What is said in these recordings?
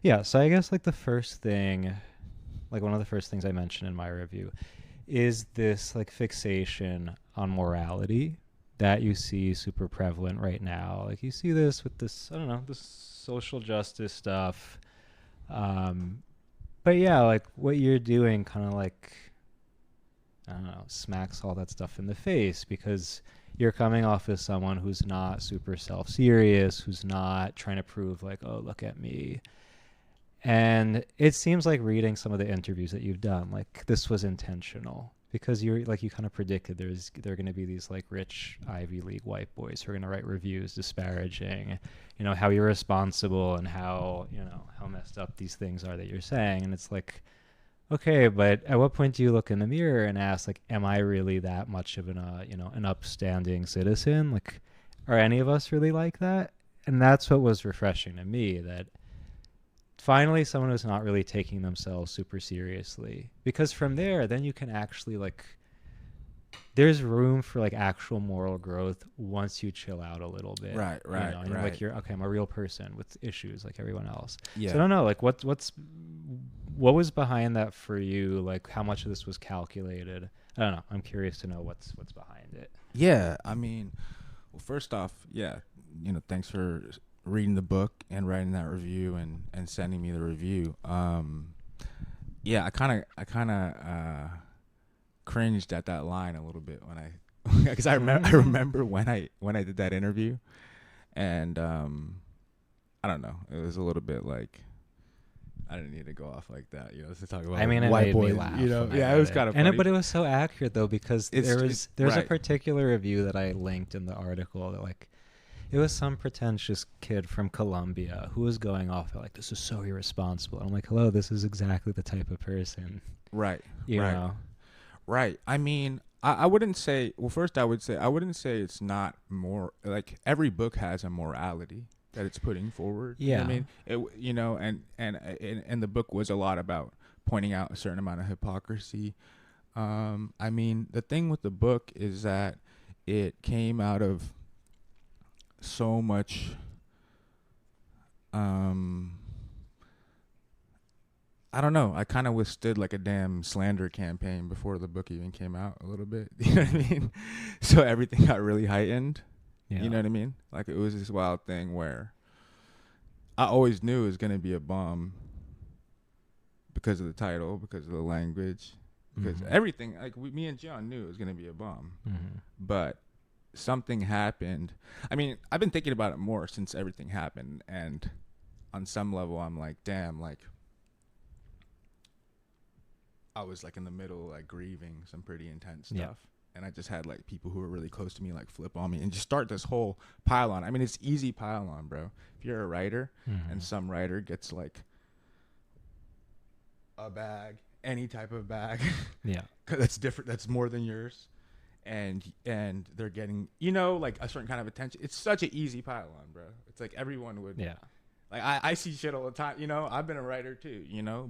Yeah, so I guess like the first thing, like one of the first things I mentioned in my review is this like fixation on morality that you see super prevalent right now. Like you see this with this, I don't know, this social justice stuff. Um, but yeah, like what you're doing kind of like, I don't know, smacks all that stuff in the face because you're coming off as someone who's not super self serious, who's not trying to prove, like, oh, look at me. And it seems like reading some of the interviews that you've done, like this was intentional because you're like you kind of predicted there are going to be these like rich Ivy League white boys who are going to write reviews disparaging, you know, how you're responsible and how, you know, how messed up these things are that you're saying. And it's like, okay, but at what point do you look in the mirror and ask, like, am I really that much of you know, an upstanding citizen? Like, are any of us really like that? And that's what was refreshing to me, that finally someone who's not really taking themselves super seriously. Because from there, then you can actually, like, there's room for, like, actual moral growth once you chill out a little bit. Right, You right, know, and you're like, right. you're, okay, I'm a real person with issues like everyone else. So I Yeah. don't know, like, what was behind that for you? Like, how much of this was calculated? I don't know. I'm curious to know what's behind it. Yeah, I mean, well, first off, yeah, thanks for reading the book and writing that review and sending me the review. Yeah, I kind of cringed at that line a little bit when I because I remember when I did that interview, and I don't know, it was a little bit like I didn't need to go off like that, to talk about I mean, it white made me boys, laugh. When I Yeah, it read was it. kind of funny. But it was so accurate though, because there's a right. particular review that I linked in the article that, like, it was some pretentious kid from Colombia who was going off at, like, this is so irresponsible. And I'm like, hello, this is exactly the type of person, Right, you right, know. right. I mean, I wouldn't say. Well, first, I wouldn't say it's not more like every book has a morality that it's putting forward. You know what I Yeah. mean? And the book was a lot about pointing out a certain amount of hypocrisy. I mean, the thing with the book is that it came out of so much. I don't know. I kind of withstood like a damn slander campaign before the book even came out a little bit. You know what I mean? So everything got really heightened. You Yeah. know what I mean? Like it was this wild thing where I always knew it was going to be a bomb because of the title, because of the language, because everything. Like me and John knew it was going to be a bomb. Mm-hmm. But something happened. I mean, I've been thinking about it more since everything happened. And on some level, I'm like, damn, like, I was like in the middle, like grieving some pretty intense stuff. Yeah. And I just had like people who were really close to me like flip on me and just start this whole pile on. I mean, it's easy pile on, bro. If you're a writer and some writer gets like a bag, any type of bag, Yeah. cause that's different, that's more than yours, and they're getting, like a certain kind of attention. It's such an easy pile on, bro. It's like everyone would. Yeah. Like I see shit all the time, I've been a writer too,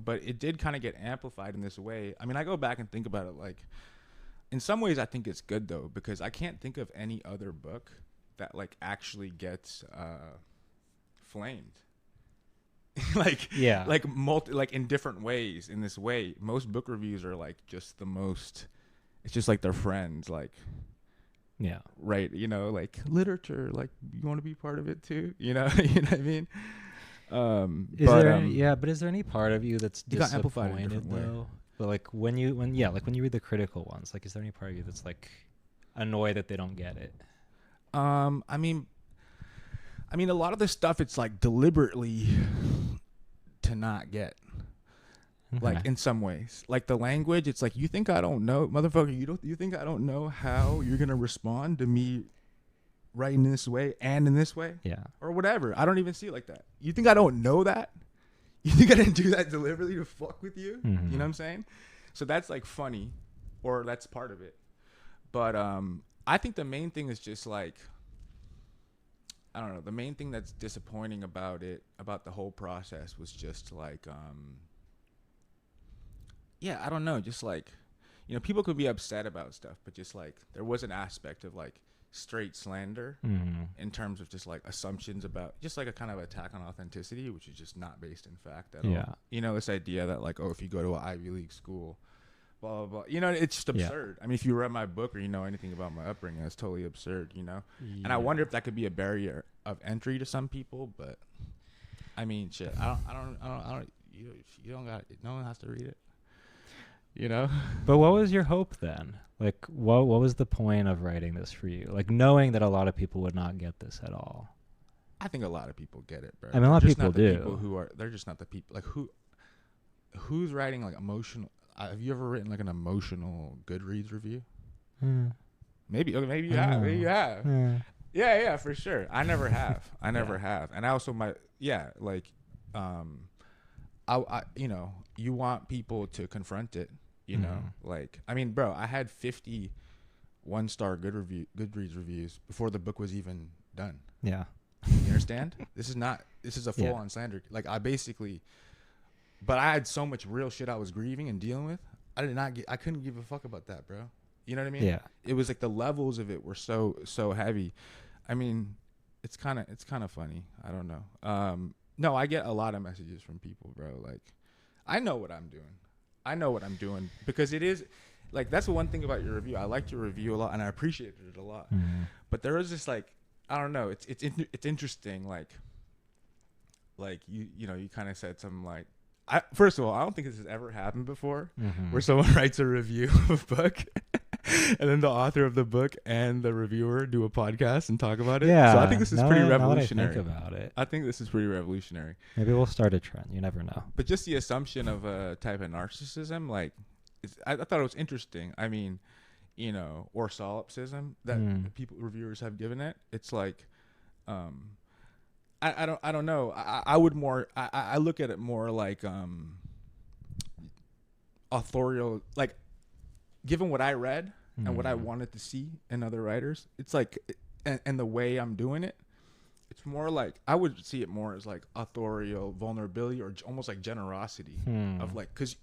but it did kind of get amplified in this way. I mean, I go back and think about it, like in some ways I think it's good though, because I can't think of any other book that like actually gets flamed. like Yeah. like in different ways. In this way, most book reviews are like just the most, it's just like their friends, like, Yeah. right, like literature, like you want to be part of it too, you know what I mean? But is there any part of you that's it got amplified in a disappointed different way. though? But like when you read the critical ones, like, is there any part of you that's like annoyed that they don't get it? I mean, a lot of this stuff it's like deliberately to not get. Like Okay. in some ways, like the language, it's like, you think I don't know, motherfucker? You think I don't know how you're gonna respond to me writing this way and in this way, Yeah. or whatever? I don't even see it like that. You think I don't know that? You think I didn't do that deliberately to fuck with you? You know what I'm saying? So that's like funny, or that's part of it. But I think the main thing is just like, I don't know. The main thing that's disappointing about it, about the whole process, was just like, yeah, I don't know. Just like, people could be upset about stuff, but just like there was an aspect of like straight slander in terms of just like assumptions about just like a kind of attack on authenticity, which is just not based in fact at all. You know, this idea that like, oh, if you go to an Ivy League school, blah, blah, blah. You know, it's just absurd. I mean, if you read my book or you know anything about my upbringing, it's totally absurd, you know? And I wonder if that could be a barrier of entry to some people, but I mean, shit, you don't got it. No one has to read it, you know? But what was your hope then? Like, what was the point of writing this for you? Like, knowing that a lot of people would not get this at all. I think a lot of people get it, bro. I mean, a lot of people do. They're just not the people. Like, who's writing, like, emotional... have you ever written, like, an emotional Goodreads review? Maybe. Okay, maybe you have. Maybe you have. Yeah, for sure. I never have. I never have. And I also might... Yeah, like... I you know, you want people to confront it. You know, like, I mean, bro, I had 50 one-star Goodreads reviews before the book was even done. Yeah. You understand? This is a full-on slander. Like, but I had so much real shit I was grieving and dealing with. I couldn't give a fuck about that, bro. You know what I mean? Yeah. It was like the levels of it were so heavy. I mean, it's kind of funny. I don't know. No, I get a lot of messages from people, bro. Like, I know what I'm doing because it is like, that's the one thing about your review. I liked your review a lot and I appreciated it a lot. But there was just like, I don't know. It's interesting. Like you know, you kind of said something like, first of all, I don't think this has ever happened before where someone writes a review of a book and then the author of the book and the reviewer do a podcast and talk about it. Yeah. So I think this is pretty revolutionary. I think about it. I think this is pretty revolutionary. Maybe we'll start a trend. You never know. But just the assumption of a type of narcissism, like, I thought it was interesting. I mean, you know, or solipsism that reviewers have given it. It's like, I don't know. I would more. I look at it more like authorial. Like, given what I read and what I wanted to see in other writers, it's like, and the way I'm doing it, it's more like, I would see it more as like authorial vulnerability or almost like generosity of like, because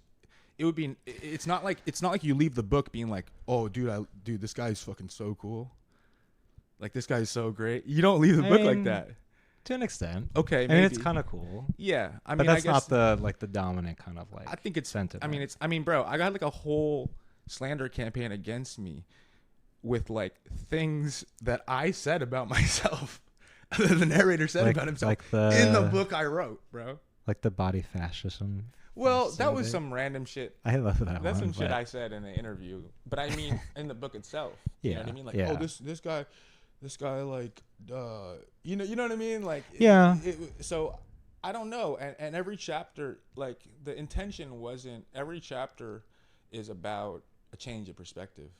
it would be. It's not like you leave the book being like, oh, dude, this guy's fucking so cool. Like, this guy's so great. You don't leave the book like that. To an extent. Okay, maybe. I mean, it's kind of cool. Yeah, I mean, but that's not the dominant kind of like. I think it's sentiment. I mean, bro, I got like a whole slander campaign against me with like things that I said about myself that the narrator said about himself in the book I wrote, bro. Like the body fascism. Well, that was some random shit. I love that. That's some shit I said in the interview, but I mean in the book itself. You know what I mean? Like, oh, this guy, like, you know what I mean? Like, so I don't know. And every chapter, like, the intention wasn't, every chapter is about a change of perspective.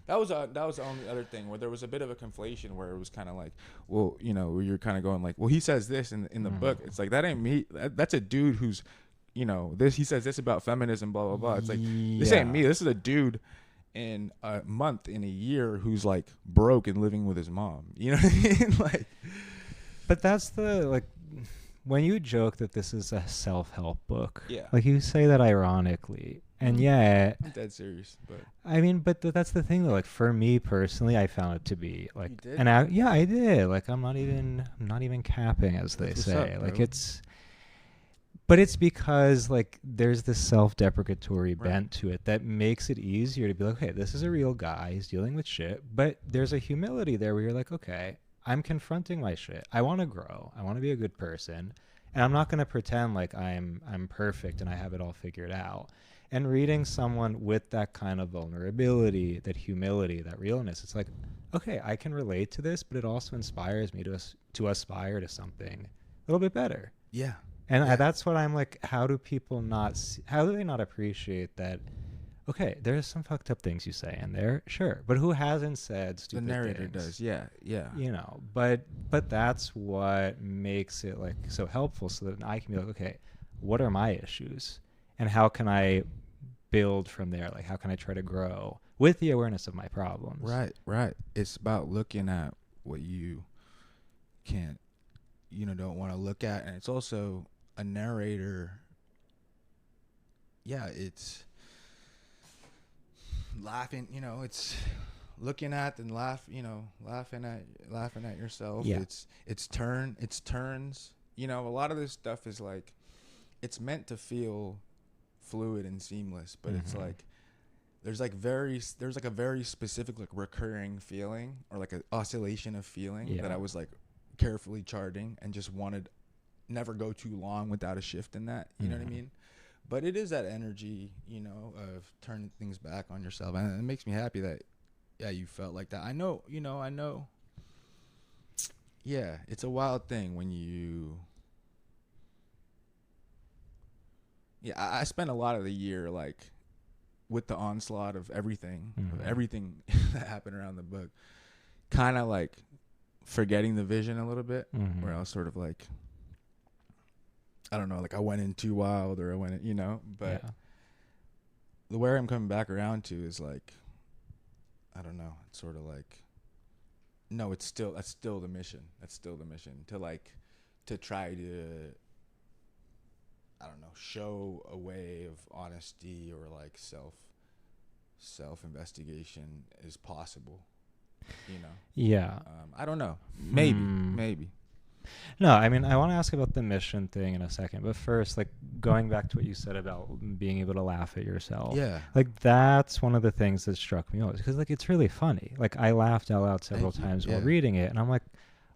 That was the only other thing where there was a bit of a conflation where it was kind of like, well, you know, where you're kind of going like, well, he says this in the book. It's like, that ain't me. That's a dude who's, you know, he says this about feminism, blah, blah, blah. It's like, this ain't me. This is a dude in a month, in a year, who's like broke and living with his mom. You know what I mean? Like, but that's like, when you joke that this is a self-help book, yeah, like, you say that ironically, and I'm dead serious. But I mean, but that's the thing though. Like, for me personally, I found it to be like, you did? and I did. Like, I'm not even capping, as they say. Up, like, but it's because like there's this self-deprecatory bent to it that makes it easier to be like, okay, this is a real guy. He's dealing with shit, but there's a humility there where you're like, okay, I'm confronting my shit. I want to grow. I want to be a good person. And I'm not going to pretend like I'm perfect and I have it all figured out. And reading someone with that kind of vulnerability, that humility, that realness, it's like, okay, I can relate to this, but it also inspires me to aspire to something a little bit better. Yeah. And that's what I'm like, how do they not appreciate that? Okay, there's some fucked up things you say in there, sure, but who hasn't said stupid things? The narrator does, yeah. You know, but that's what makes it like so helpful, so that I can be like, okay, what are my issues, and how can I build from there? Like, how can I try to grow with the awareness of my problems? Right. It's about looking at what you can't, don't want to look at, and it's also a narrator. Yeah, it's laughing, it's looking at and laughing at yourself. Yeah. It's turns. You know, a lot of this stuff is like, it's meant to feel fluid and seamless, but it's like there's like a very specific like recurring feeling, or like an oscillation of feeling that I was like carefully charting, and just wanted never go too long without a shift in that. You know what I mean? But it is that energy, you know, of turning things back on yourself, and it makes me happy that you felt like that. I know. Yeah, it's a wild thing when you. Yeah, I spent a lot of the year like with the onslaught of everything that happened around the book, kind of like forgetting the vision a little bit, where I was sort of like, I don't know, like I went in too wild, or I went in, you know, but the where I'm coming back around to is like, I don't know, it's sort of like, no, that's still the mission. That's still the mission, to try to, I don't know, show a way of honesty, or like self investigation is possible, you know? Yeah. I don't know. Maybe. No, I mean, I want to ask about the mission thing in a second, but first, like, going back to what you said about being able to laugh at yourself. Yeah. Like, that's one of the things that struck me most, because, like, it's really funny. Like, I laughed out loud several times while reading it, and I'm like,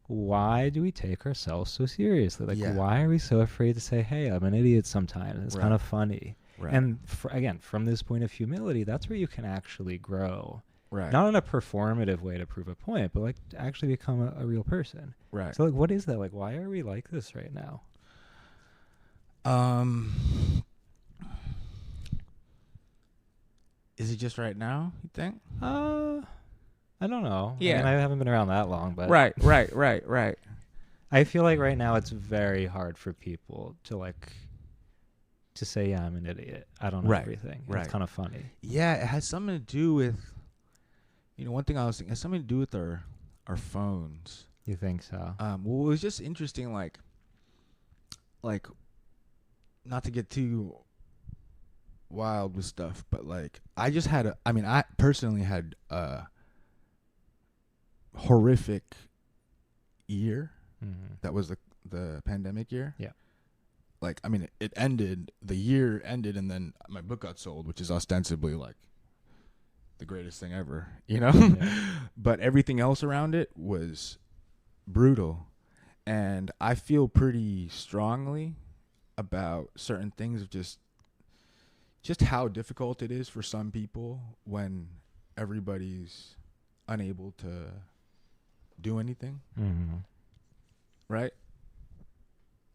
why do we take ourselves so seriously? Like, why are we so afraid to say, hey, I'm an idiot sometimes? It's kind of funny. Right. And again, from this point of humility, that's where you can actually grow. Right. Not in a performative way to prove a point, but like to actually become a real person. Right. So like, what is that? Like, why are we like this right now? Is it just right now, you think? I don't know. Yeah. I mean, I haven't been around that long, but Right. I feel like right now it's very hard for people to say, yeah, I'm an idiot. I don't know everything. Right. It's kind of funny. Yeah, it has something to do with, you know, one thing I was thinking, it has something to do with our phones. You think so? Well, it was just interesting, like not to get too wild with stuff, but like I personally had a horrific year. That was the pandemic year. Yeah. Like, I mean, the year ended, and then my book got sold, which is ostensibly like the greatest thing ever, you know? Yeah. But everything else around it was brutal. And I feel pretty strongly about certain things of just how difficult it is for some people when everybody's unable to do anything. Right?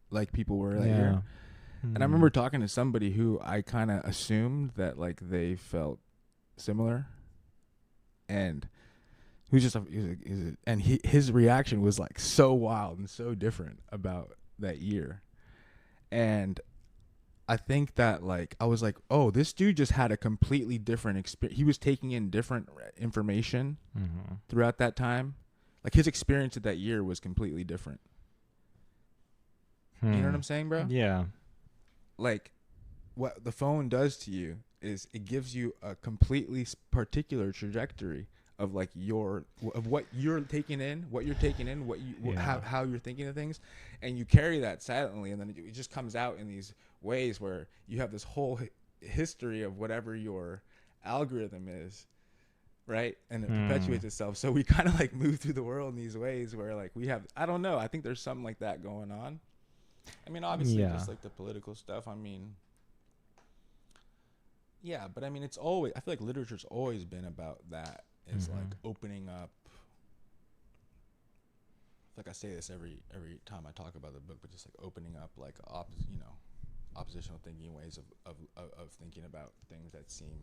Like people were that year. And I remember talking to somebody who I kind of assumed that like they felt similar, and who's just his reaction was like so wild and so different about that year. And I think that like I was like, oh, this dude just had a completely different experience. He was taking in different information throughout that time. Like his experience of that year was completely different. You know what I'm saying, bro? Yeah. Like, what the phone does to you is it gives you a completely particular trajectory of like what you're taking in, how you're thinking of things, and you carry that silently, and then it just comes out in these ways where you have this whole history of whatever your algorithm is, right? And it perpetuates itself. So we kind of like move through the world in these ways where like we have, I don't know, I think there's something like that going on. I mean, obviously, just like the political stuff. I mean, yeah, but I mean, it's always, I feel like literature's always been about that. It's like opening up. Like I say this every time I talk about the book, but just like opening up like oppositional thinking ways of thinking about things that seem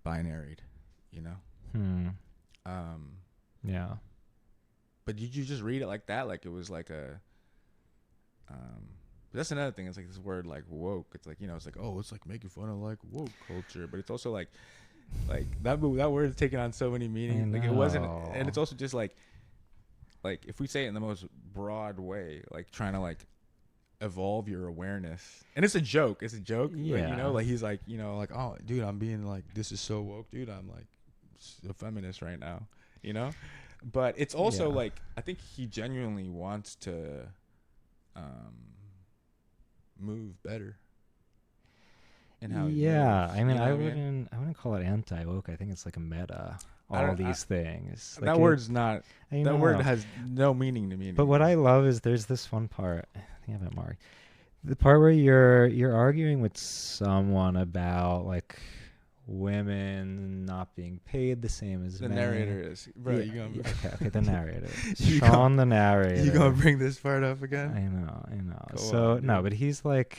binaried, you know? Yeah. But did you just read it like that? Like it was like a but that's another thing. It's like this word like woke. It's like, you know, it's like, oh, it's like making fun of like woke culture, but it's also like that word is taking on so many meanings. Like it wasn't, and it's also just like if we say it in the most broad way, like trying to like evolve your awareness. And it's a joke. Yeah. Like, you know, like he's like, you know, like, oh, dude, I'm being like, this is so woke, dude. I'm like a feminist right now, you know. But it's also Yeah. like I think he genuinely wants to move better in how he Yeah, moves. I mean, You know what I mean? I wouldn't call it anti-woke. I think it's like a meta. I All don't. these things, like That it. word's not. I That word know, has no meaning to me but what anymore. I love is there's this one part. I think I have it marked. The part where you're arguing with someone about like women not being paid the same as The men. narrator is, bro. Yeah, You yeah, gonna okay, the narrator. you gonna Sean the you gonna narrator. bring this part up again? I know. Go So on, no, dude. but he's like,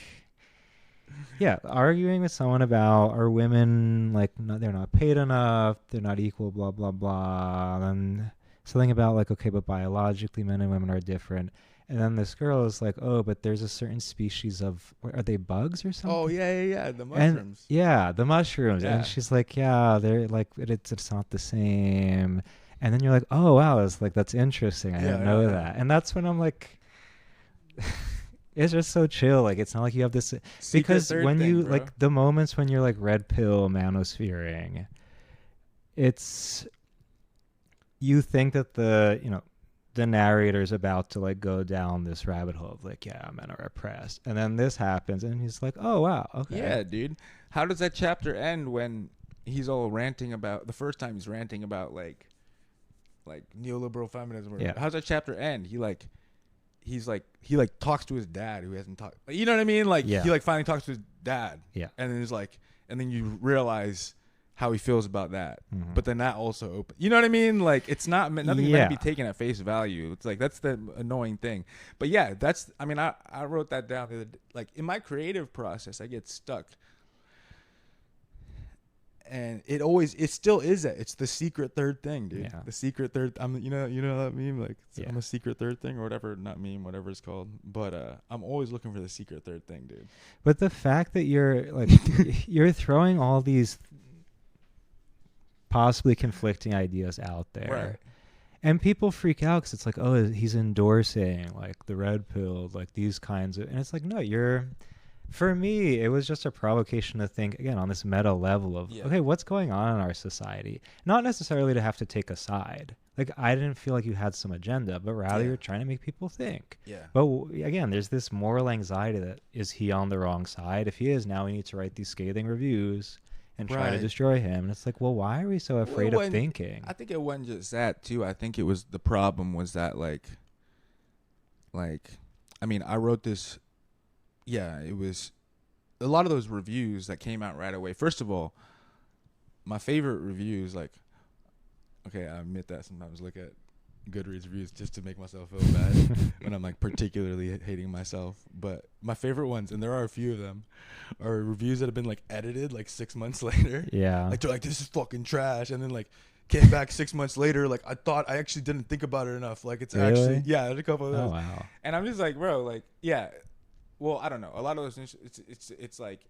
yeah, arguing with someone about are women like no, they're not paid enough, they're not equal, blah blah blah, and something about like okay, but biologically men and women are different. And then this girl is like, oh, but there's a certain species of are they bugs or Oh something? yeah. The And mushrooms. yeah, the mushrooms. And Yeah. she's like, yeah, they're like it's not the same. And then you're like, oh wow, it's like that's interesting. I didn't know Yeah. that. And that's when I'm like, it's just so chill. Like it's not like you have this Secret because third when thing, you bro. like the moments when you're like red pill manosphere, it's you think that the narrator's about to like go down this rabbit hole of like yeah men are oppressed and then this happens and he's like oh wow okay Yeah, dude. How does that chapter end when he's all ranting about the first time he's ranting about like neoliberal feminism? Or yeah how's that chapter end? He like talks to his dad who hasn't talked. You know what I mean? Like yeah he like finally talks to his dad, yeah and then he's like, and then you realize how he feels about that. mm-hmm. But then that also open. You know what I mean? Like it's not nothing's meant to yeah be taken at face value. It's like that's the annoying thing. But yeah, that's. I mean, I wrote that down. Like in my creative process, I get stuck. And it still is that. It's the secret third thing, dude. yeah The secret third. You know that meme, like yeah I'm a secret third thing or whatever. Not meme, whatever it's called. But I'm always looking for the secret third thing, dude. but the fact that you're like you're throwing all these possibly conflicting ideas out there Right. and people freak out because it's like oh he's endorsing like the red pill like these kinds of and it's like no you're for me it was just a provocation to think again on this meta level of Yeah. okay what's going on in our society not necessarily to have to take a side like I didn't feel like you had some agenda but rather Yeah. you're trying to make people think Yeah. but again there's this moral anxiety that is he on the wrong side if he is now we need to write these scathing reviews and try to Right. destroy him and it's like well why are we so afraid of thinking I think it wasn't just that too. I think it was the problem was that like I mean I wrote this. Yeah, it was a lot of those reviews that came out right away. First of all, my favorite reviews like okay, I admit that sometimes look at Goodreads reviews just to make myself feel bad when I'm like particularly hating myself. But my favorite ones, and there are a few of them, are reviews that have been like edited like 6 months later. yeah Like they're like this is fucking trash, and then like came back 6 months later. Like I actually didn't think about it enough. Like it's Really? actually there's a couple of oh those, wow and I'm just like bro, like yeah. Well, I don't know. A lot of those, it's like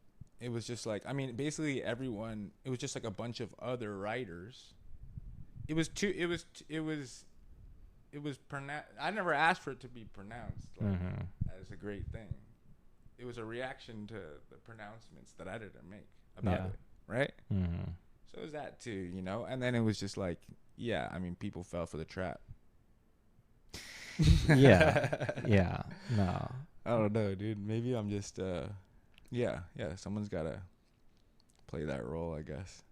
it was just like I mean, basically everyone. It was just like a bunch of other writers. It was too. It was pronounced. I never asked for it to be pronounced like, as a great thing. It was a reaction to the pronouncements that I didn't make about Yeah. it, right? mm-hmm. So it was that too, you know. And then it was just like, yeah, I mean, people fell for the trap. yeah no I don't know, dude. Maybe I'm just, yeah. Someone's gotta play that role, I guess.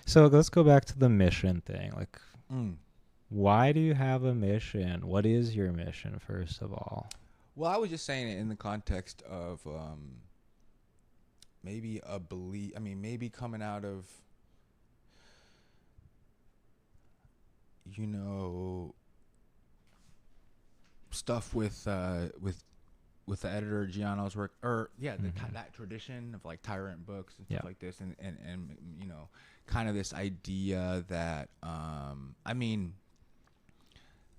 So let's go back to the mission thing. Like, Mm. why do you have a mission? What is your mission, first of all? Well, I was just saying it in the context of maybe a belief. I mean, maybe coming out of, you know, stuff with the editor Giano's work, or that tradition of like tyrant books and stuff like this, and you know, kind of this idea that I mean,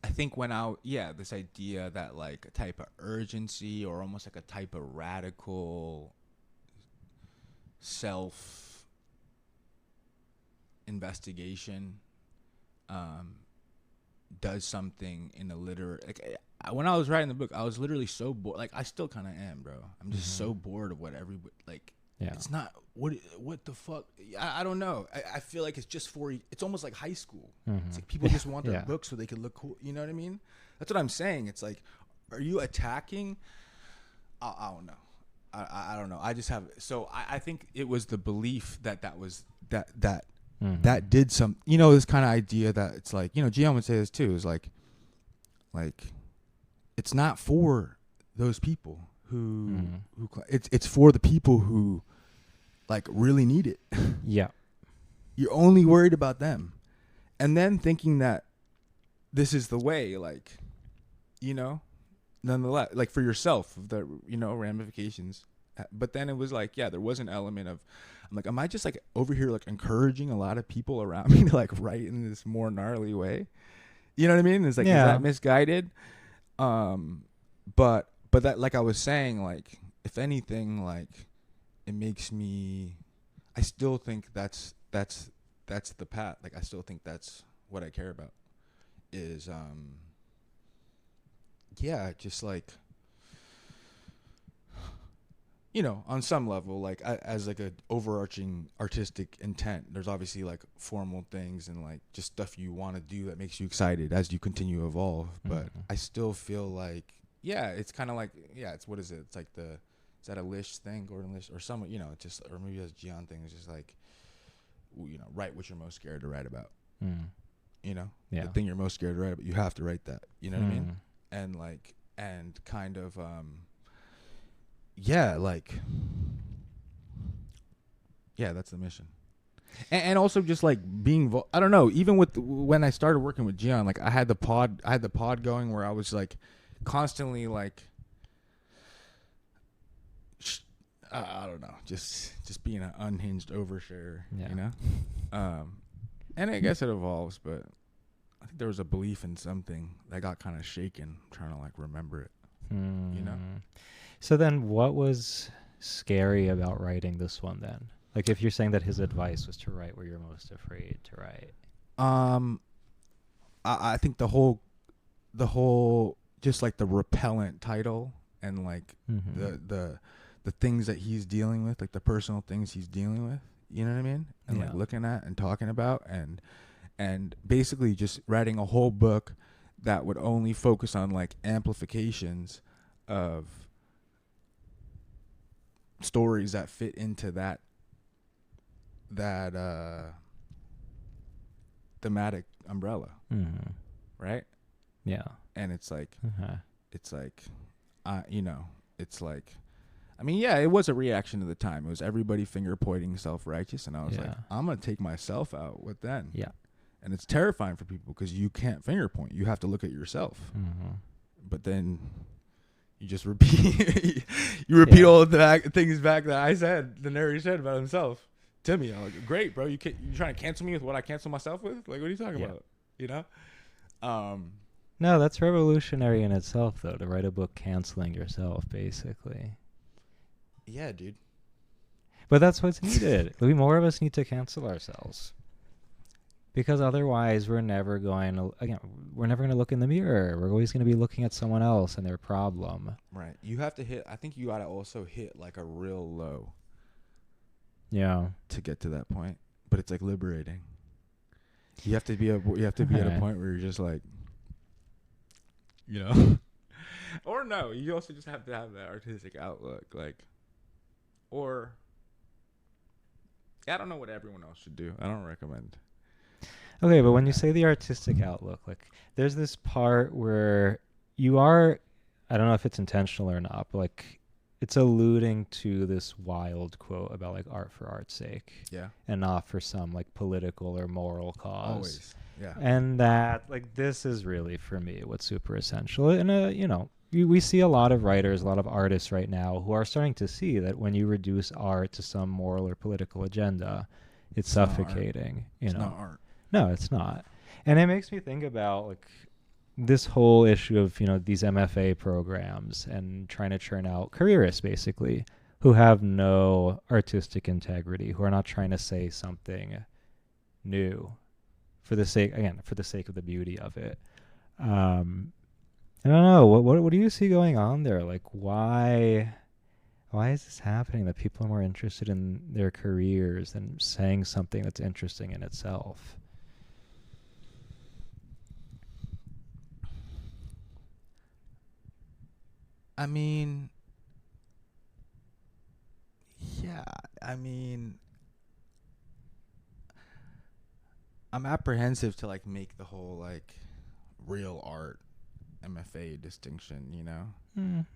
I think this idea that like a type of urgency or almost like a type of radical self investigation does something in a like when I was writing the book I was literally so bored, like I still kind of am, bro. I'm just so bored of what everybody like Yeah. It's not what the fuck. I don't know. I feel like it's just for. It's almost like high school. It's like people just want their books so they can look cool. You know what I mean? That's what I'm saying. It's like, are you attacking? I don't know. I don't know. I just have. So I think it was the belief that was that did some. You know, this kind of idea that it's like, you know, Gian would say this too. Is like it's not for those people who it's for the people who like really need it. Yeah. You're only worried about them, and then thinking that this is the way, like, you know, nonetheless, like for yourself, the, you know, ramifications. But then it was like, yeah, there was an element of, I'm like, am I just like over here like encouraging a lot of people around me to like write in this more gnarly way? You know what I mean? It's like, is that misguided? But that, like I was saying, like, if anything, like, it makes me, I still think that's the path. Like, I still think that's what I care about is, yeah, just like, you know, on some level, like as like a overarching artistic intent, there's obviously like formal things and like just stuff you want to do that makes you excited as you continue to evolve. But I still feel like, yeah, it's kind of like, yeah, it's, what is it? It's like is that a Lish thing, Gordon Lish, or someone, you know, just, or maybe that's Gian thing. It's just like, you know, write what you're most scared to write about. You know, the thing you're most scared to write about, you have to write that. You know what I mean? And like, and kind of, yeah, like, yeah, that's the mission. And also just like being, I don't know, even with when I started working with Gian, like I had the pod going where I was like constantly like, I don't know, just being an unhinged oversharer, you know? And I guess it evolves, but I think there was a belief in something that got kind of shaken. I'm trying to like remember it, you know? So then what was scary about writing this one then? Like if you're saying that his advice was to write where you're most afraid to write. I think the whole just like the repellent title and like the things that he's dealing with, like the personal things he's dealing with, you know what I mean? And like looking at and talking about and basically just writing a whole book that would only focus on like amplifications of stories that fit into that thematic umbrella. Right? Yeah. And it's like you know, it's like, I mean, yeah, it was a reaction to the time. It was everybody finger pointing self-righteous, and I was like, I'm gonna take myself out with then. Yeah. And it's terrifying for people because you can't finger point. You have to look at yourself. But then you just repeat all the things back that I said, the narrator said about himself to me. I'm like, great, bro. You trying to cancel me with what I cancel myself with? Like, what are you talking about? You know? No, that's revolutionary in itself, though, to write a book canceling yourself, basically. Yeah, dude. But that's what's needed. More of us need to cancel ourselves. Because otherwise, we're never going to look in the mirror. We're always going to be looking at someone else and their problem. Right. You have to hit, I think you got to also hit like a real low. Yeah. To get to that point. But it's like liberating. You have to be at a point where you're just like, you know, or no, you also just have to have that artistic outlook, like, or I don't know what everyone else should do. I don't recommend. Okay, but when you say the artistic outlook, like, there's this part where you are, I don't know if it's intentional or not, but like, it's alluding to this wild quote about like art for art's sake, and not for some like political or moral cause. Always. Yeah. And that, like, this is really, for me, what's super essential. And, you know, we see a lot of writers, a lot of artists right now who are starting to see that when you reduce art to some moral or political agenda, it's suffocating. It's not art. No, it's not. And it makes me think about, like, this whole issue of, you know, these MFA programs and trying to churn out careerists, basically, who have no artistic integrity, who are not trying to say something new. For the sake of the beauty of it. I don't know. What do you see going on there? Like, why why is this happening that people are more interested in their careers than saying something that's interesting in itself? I mean, yeah, I mean, I'm apprehensive to like make the whole like real art MFA distinction, you know?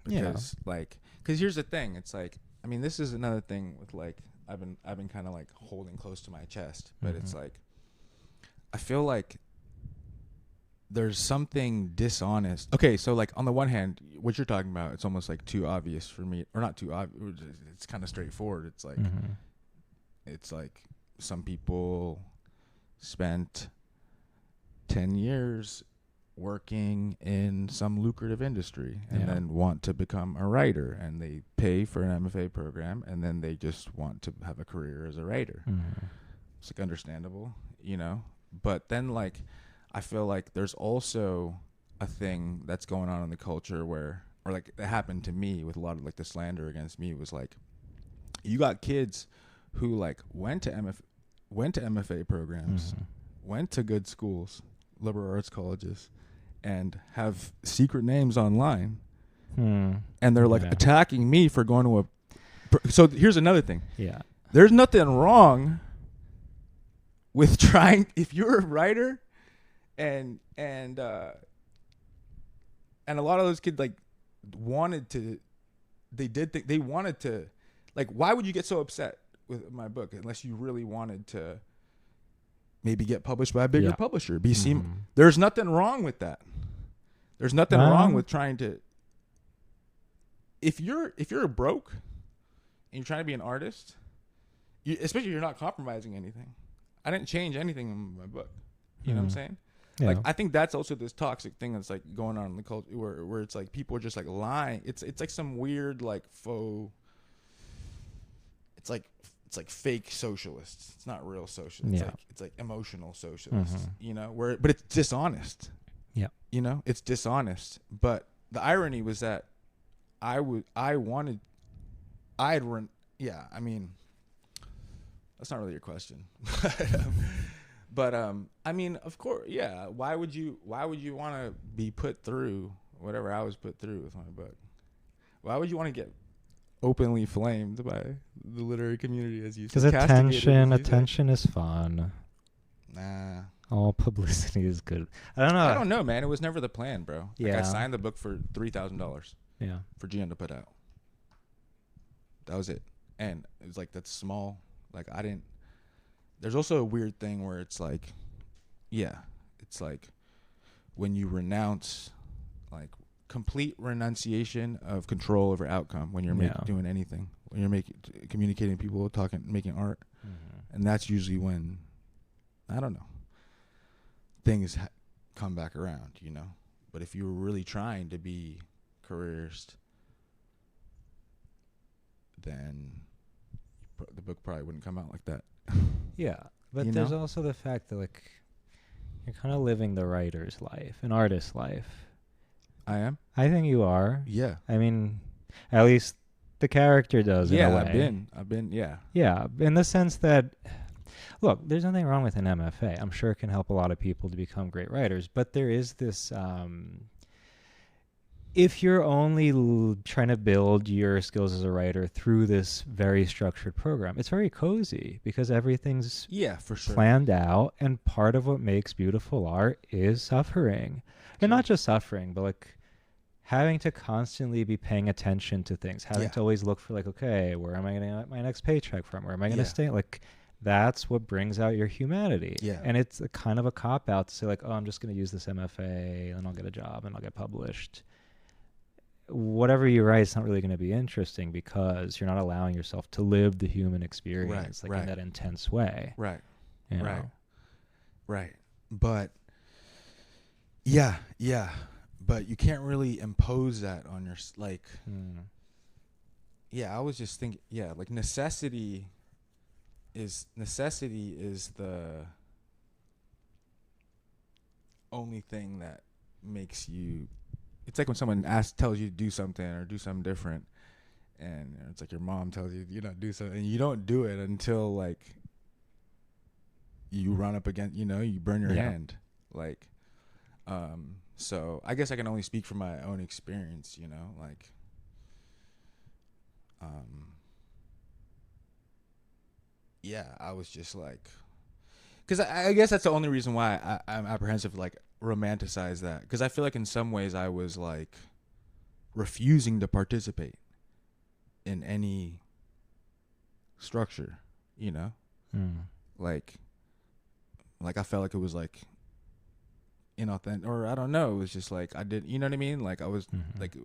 Yeah. Because here's the thing, it's like, I mean, this is another thing with like I've been kind of like holding close to my chest, but it's like I feel like there's something dishonest. Okay, so like on the one hand, what you're talking about, it's almost like too obvious for me, or not too obvious. It's kind of straightforward. It's like some people spent 10 years working in some lucrative industry and then want to become a writer, and they pay for an MFA program, and then they just want to have a career as a writer. It's like understandable, you know? But then like I feel like there's also a thing that's going on in the culture where, or like it happened to me with a lot of like the slander against me was like, you got kids who like went to MFA programs, went to good schools, liberal arts colleges, and have secret names online, and they're like attacking me for going to a. So here's another thing. Yeah. There's nothing wrong with trying, if you're a writer, and a lot of those kids like wanted to, they wanted to, like, why would you get so upset with my book unless you really wanted to maybe get published by a bigger publisher? There's nothing wrong with that. There's nothing wrong with trying to. If you're broke and you're trying to be an artist, especially if you're not compromising anything. I didn't change anything in my book. You know what I'm saying? Yeah. Like I think that's also this toxic thing that's like going on in the culture where it's like people are just like lying. It's like some weird like faux. It's like fake socialists. It's not real socialists. Yeah. It's like emotional socialists. You know, but it's dishonest. Yeah. You know, it's dishonest. But the irony was that I mean, that's not really your question. But I mean, of course, yeah. Why would you want to be put through whatever I was put through with my book? Why would you want to get openly flamed by the literary community, as you said? Because attention is fun. Nah. All publicity is good. I don't know, man. It was never the plan, bro. Like, Yeah. I signed the book for $3,000. Yeah. For GM to put out. That was it. And it was like, that's small. Like, I didn't. There's also a weird thing where it's like, it's like when you renounce, like, complete renunciation of control over outcome when you're doing anything, when you're communicating people, talking, making art. And that's usually when, I don't know, things come back around, you know? But if you were really trying to be careerist, then the book probably wouldn't come out like that. Yeah, but there's also the fact that, like, you're kind of living the writer's life, an artist's life. I am? I think you are. Yeah. I mean, at least the character does, in a way. I've been, yeah. Yeah, in the sense that, look, there's nothing wrong with an MFA. I'm sure it can help a lot of people to become great writers, but there is this, if you're only trying to build your skills as a writer through this very structured program, it's very cozy because everything's for sure planned out, and part of what makes beautiful art is suffering. And not just suffering, but like having to constantly be paying attention to things, having to always look for, like, okay, where am I going to get my next paycheck from? Where am I going to stay? Like, that's what brings out your humanity. Yeah. And it's a kind of a cop-out to say, like, oh, I'm just going to use this MFA and I'll get a job and I'll get published. Whatever you write is not really going to be interesting because you're not allowing yourself to live the human experience in that intense way. Right. You know? Right. But but you can't really impose that on your, like, I was just thinking, like necessity is the only thing that makes you. It's like when someone tells you to do something or do something different, and it's like your mom tells you, do something, and you don't do it until like you run up against, you burn your hand. Like, so I guess I can only speak from my own experience, like, yeah, I was just like, because I guess that's the only reason why I'm apprehensive to like romanticize that, because I feel like in some ways I was like refusing to participate in any structure, like I felt like it was like inauthentic, or I don't know, it was just like I did, you know what I mean, like I was like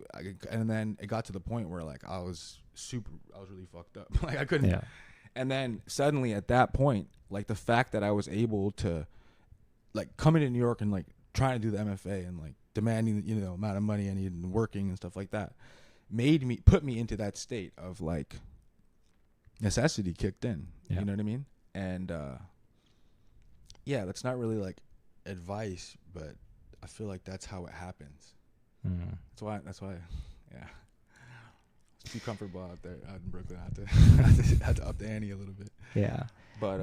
and then it got to the point where like I was really fucked up. Like I couldn't, and then suddenly at that point, like the fact that I was able to like come into New York and like trying to do the MFA and like demanding the amount of money I needed and working and stuff like that put me into that state of like necessity kicked in. You know what I mean? And that's not really like advice, but I feel like that's how it happens. That's why yeah, it's too comfortable out there out in Brooklyn. I had to up the ante a little bit. But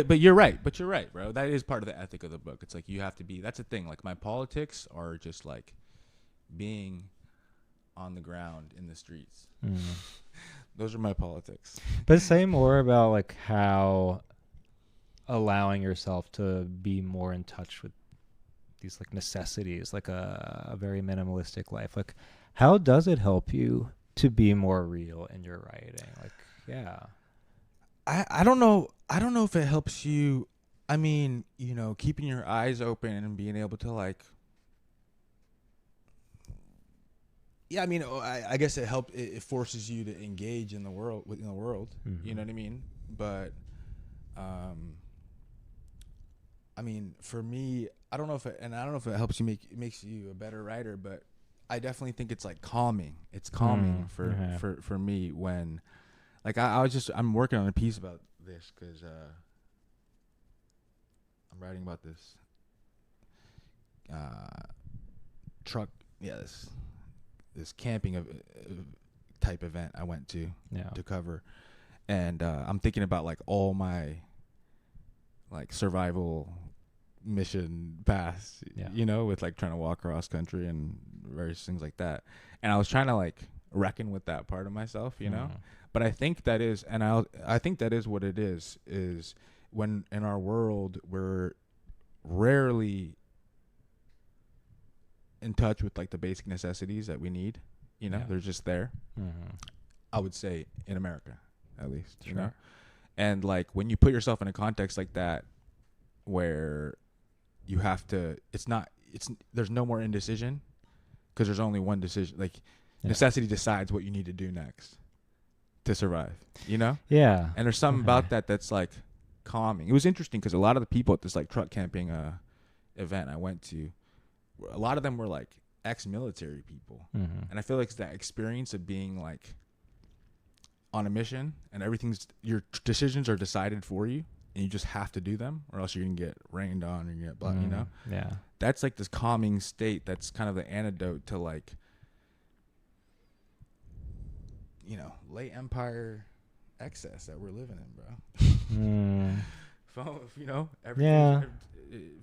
but you're right, bro. That is part of the ethic of the book. It's like you have to be, that's the thing, like my politics are just like being on the ground in the streets. Those are my politics. But say more about like how allowing yourself to be more in touch with these like necessities, like a very minimalistic life. Like, how does it help you to be more real in your writing? Like, I don't know. I don't know if it helps you. I mean, keeping your eyes open and being able to like. Yeah, I mean, I guess it helps. It forces you to engage in the world, within the world. You know what I mean? But, I mean, for me, I don't know if it helps you makes you a better writer, but I definitely think it's like calming. It's calming for me when, like, I'm working on a piece about this because I'm writing about this truck. Yeah, this camping type event I went to cover, and I'm thinking about like all my like survival mission paths, with like trying to walk across country and various things like that, and I was trying to like reckon with that part of myself, but I think that is, and I think that is what it is when in our world we're rarely in touch with like the basic necessities that we need, they're just there. I would say in America, at least, and like when you put yourself in a context like that where you have to, there's no more indecision because there's only one decision. Like necessity decides what you need to do next to survive, and there's something about that that's like calming. It was interesting because a lot of the people at this like truck camping event I went to, a lot of them were like ex-military people, and I feel like it's that experience of being like on a mission and your decisions are decided for you and you just have to do them or else you're gonna get rained on and get that's like this calming state that's kind of the antidote to like late empire excess that we're living in, bro.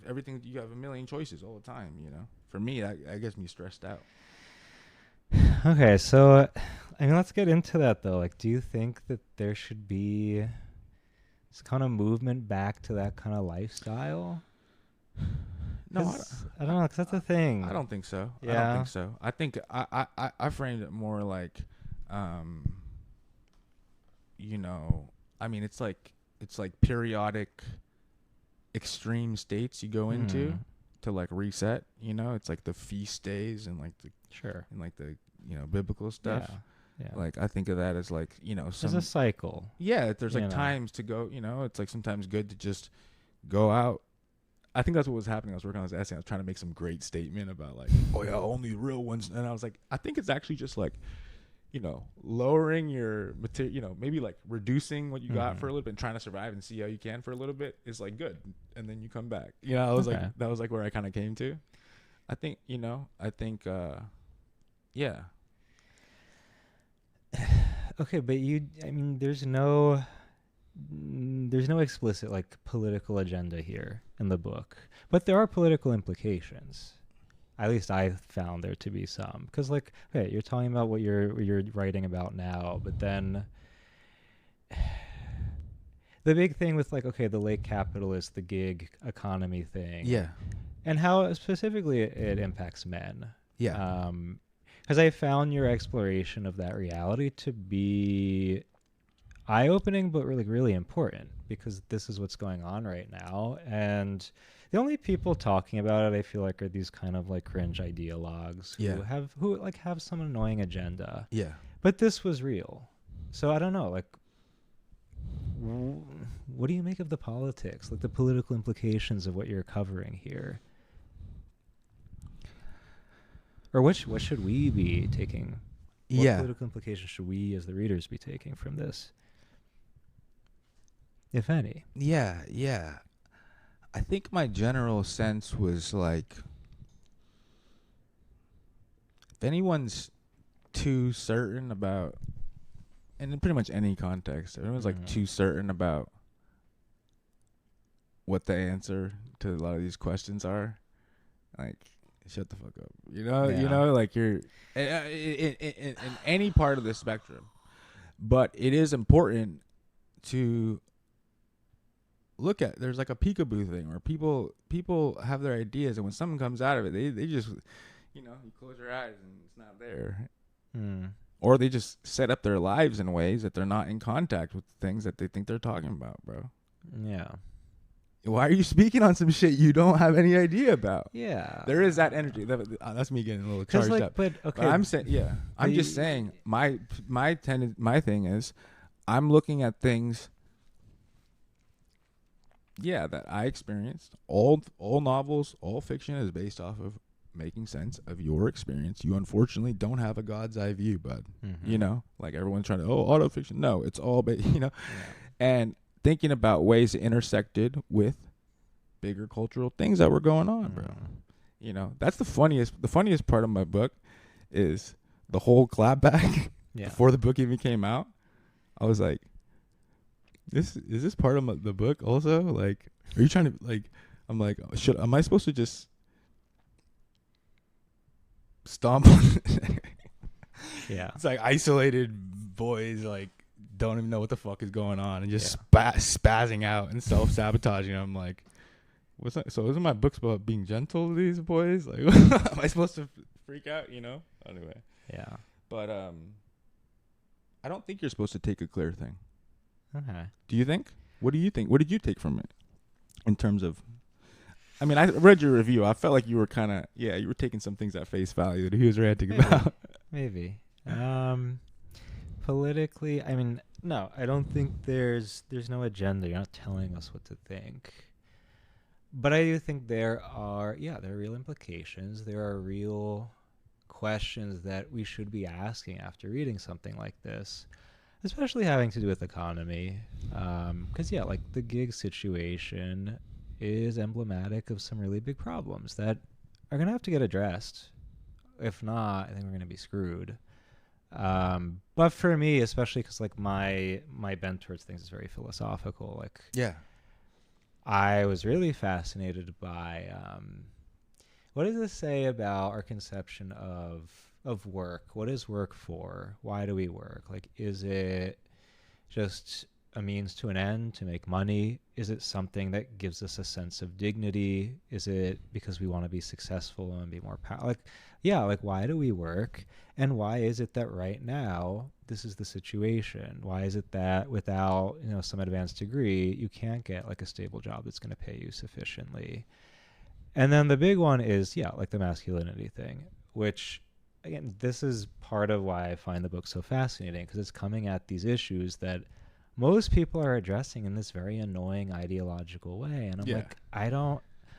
Everything, you have a million choices all the time, for me that gets me stressed out. Okay, so I mean, let's get into that though. Like, do you think that there should be this kind of movement back to that kind of lifestyle? No, I don't know, because that's the thing. I don't think so. Yeah. I don't think so. I think I framed it more like, I mean, it's like periodic extreme states you go into to like reset. It's like the feast days and like the and like the biblical stuff. Yeah. Like I think of that as like there's a cycle. Yeah, there's like times to go. It's like sometimes good to just go out. I think that's what was happening. I was working on this essay. I was trying to make some great statement about like, oh yeah, only real ones. And I was like, I think it's actually just like, lowering your material, maybe like reducing what you got for a little bit and trying to survive and see how you can for a little bit is like good. And then you come back. I was like, that was like where I kind of came to. I think, Yeah. Okay, but I mean, there's no explicit like political agenda here in the book, but there are political implications. At least I found there to be some, because like, okay, you're talking about what you're writing about now, but then the big thing with like, okay, the late capitalist, the gig economy thing, Yeah. and how specifically it impacts men. Yeah. Because I found your exploration of that reality to be eye-opening, but really, really important, because this is what's going on right now. And the only people talking about it, I feel like, are these kind of like cringe ideologues Yeah. who like have some annoying agenda. Yeah. But this was real, so I don't know. Like, what do you make of the politics, like the political implications of what you're covering here? Or what should we be taking? What Yeah. political implications should we, as the readers, be taking from this, if any? Yeah. Yeah. I think my general sense was like, if anyone's too certain about, and in pretty much any context, if anyone's like too certain about what the answer to a lot of these questions are, like, shut the fuck up. You know, like you're in any part of the spectrum. But it is important to look at. There's like a peekaboo thing where people have their ideas, and when something comes out of it, they just, you close your eyes and it's not there. Or they just set up their lives in ways that they're not in contact with the things that they think they're talking about, bro. Yeah. Why are you speaking on some shit you don't have any idea about? Yeah. There is that energy. That's me getting a little charged up. But okay. But I'm saying, yeah. I'm just saying my thing is, I'm looking at things, yeah, that I experienced. All novels, all fiction is based off of making sense of your experience. You unfortunately don't have a God's eye view, bud. Like everyone's trying to, auto fiction. No, it's all and thinking about ways it intersected with bigger cultural things that were going on, bro. That's the funniest part of my book is the whole clapback before the book even came out. I was like, is this part of the book also? Like, are you trying to, like, I'm like, am I supposed to just stomp on Yeah. It's like isolated boys, like, don't even know what the fuck is going on and just spazzing out and self-sabotaging. I'm like, what's that? So isn't my book about being gentle to these boys? Like, am I supposed to freak out, Anyway. Yeah. But I don't think you're supposed to take a clear thing. Okay. Do you think? What do you think? What did you take from it in terms of, I mean, I read your review. I felt like you were kind of, you were taking some things at face value that he was ranting about. Maybe. Politically, I mean, no, I don't think there's no agenda. You're not telling us what to think. But I do think there are real implications. There are real questions that we should be asking after reading something like this, especially having to do with economy. Because, like, the gig situation is emblematic of some really big problems that are going to have to get addressed. If not, I think we're going to be screwed. But for me, especially because like my bent towards things is very philosophical. Like, I was really fascinated by what does this say about our conception of work? What is work for? Why do we work? Like, is it just a means to an end to make money? Is it something that gives us a sense of dignity? Is it because we want to be successful and be more powerful? Like, why do we work? And why is it that right now this is the situation? Why is it that without, some advanced degree, you can't get like a stable job that's going to pay you sufficiently? And then the big one is, like the masculinity thing, which, again, this is part of why I find the book so fascinating, because it's coming at these issues that most people are addressing in this very annoying ideological way. And I'm like,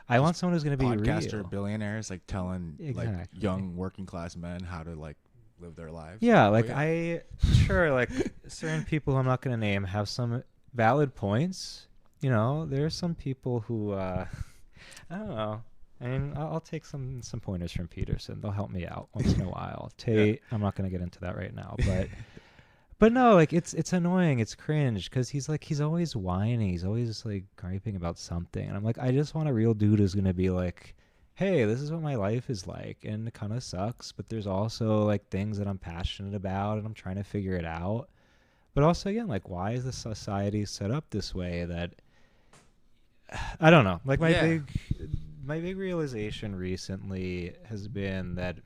I want someone who's going to be podcaster real. billionaires like telling like young working class men how to like live their lives. Yeah, like like certain people who I'm not going to name have some valid points. There are some people who I don't know. I mean, I'll take some pointers from Peterson. They'll help me out once in a while. Tate, I'm not gonna get into that right now, but no, like it's annoying. It's cringe because he's always whining. He's always like griping about something, and I'm like, I just want a real dude who's gonna be like, hey, this is what my life is like, and it kind of sucks, but there's also like things that I'm passionate about, and I'm trying to figure it out. But also, again, like, why is the society set up this way that I don't know. Like Yeah. my big realization recently has been that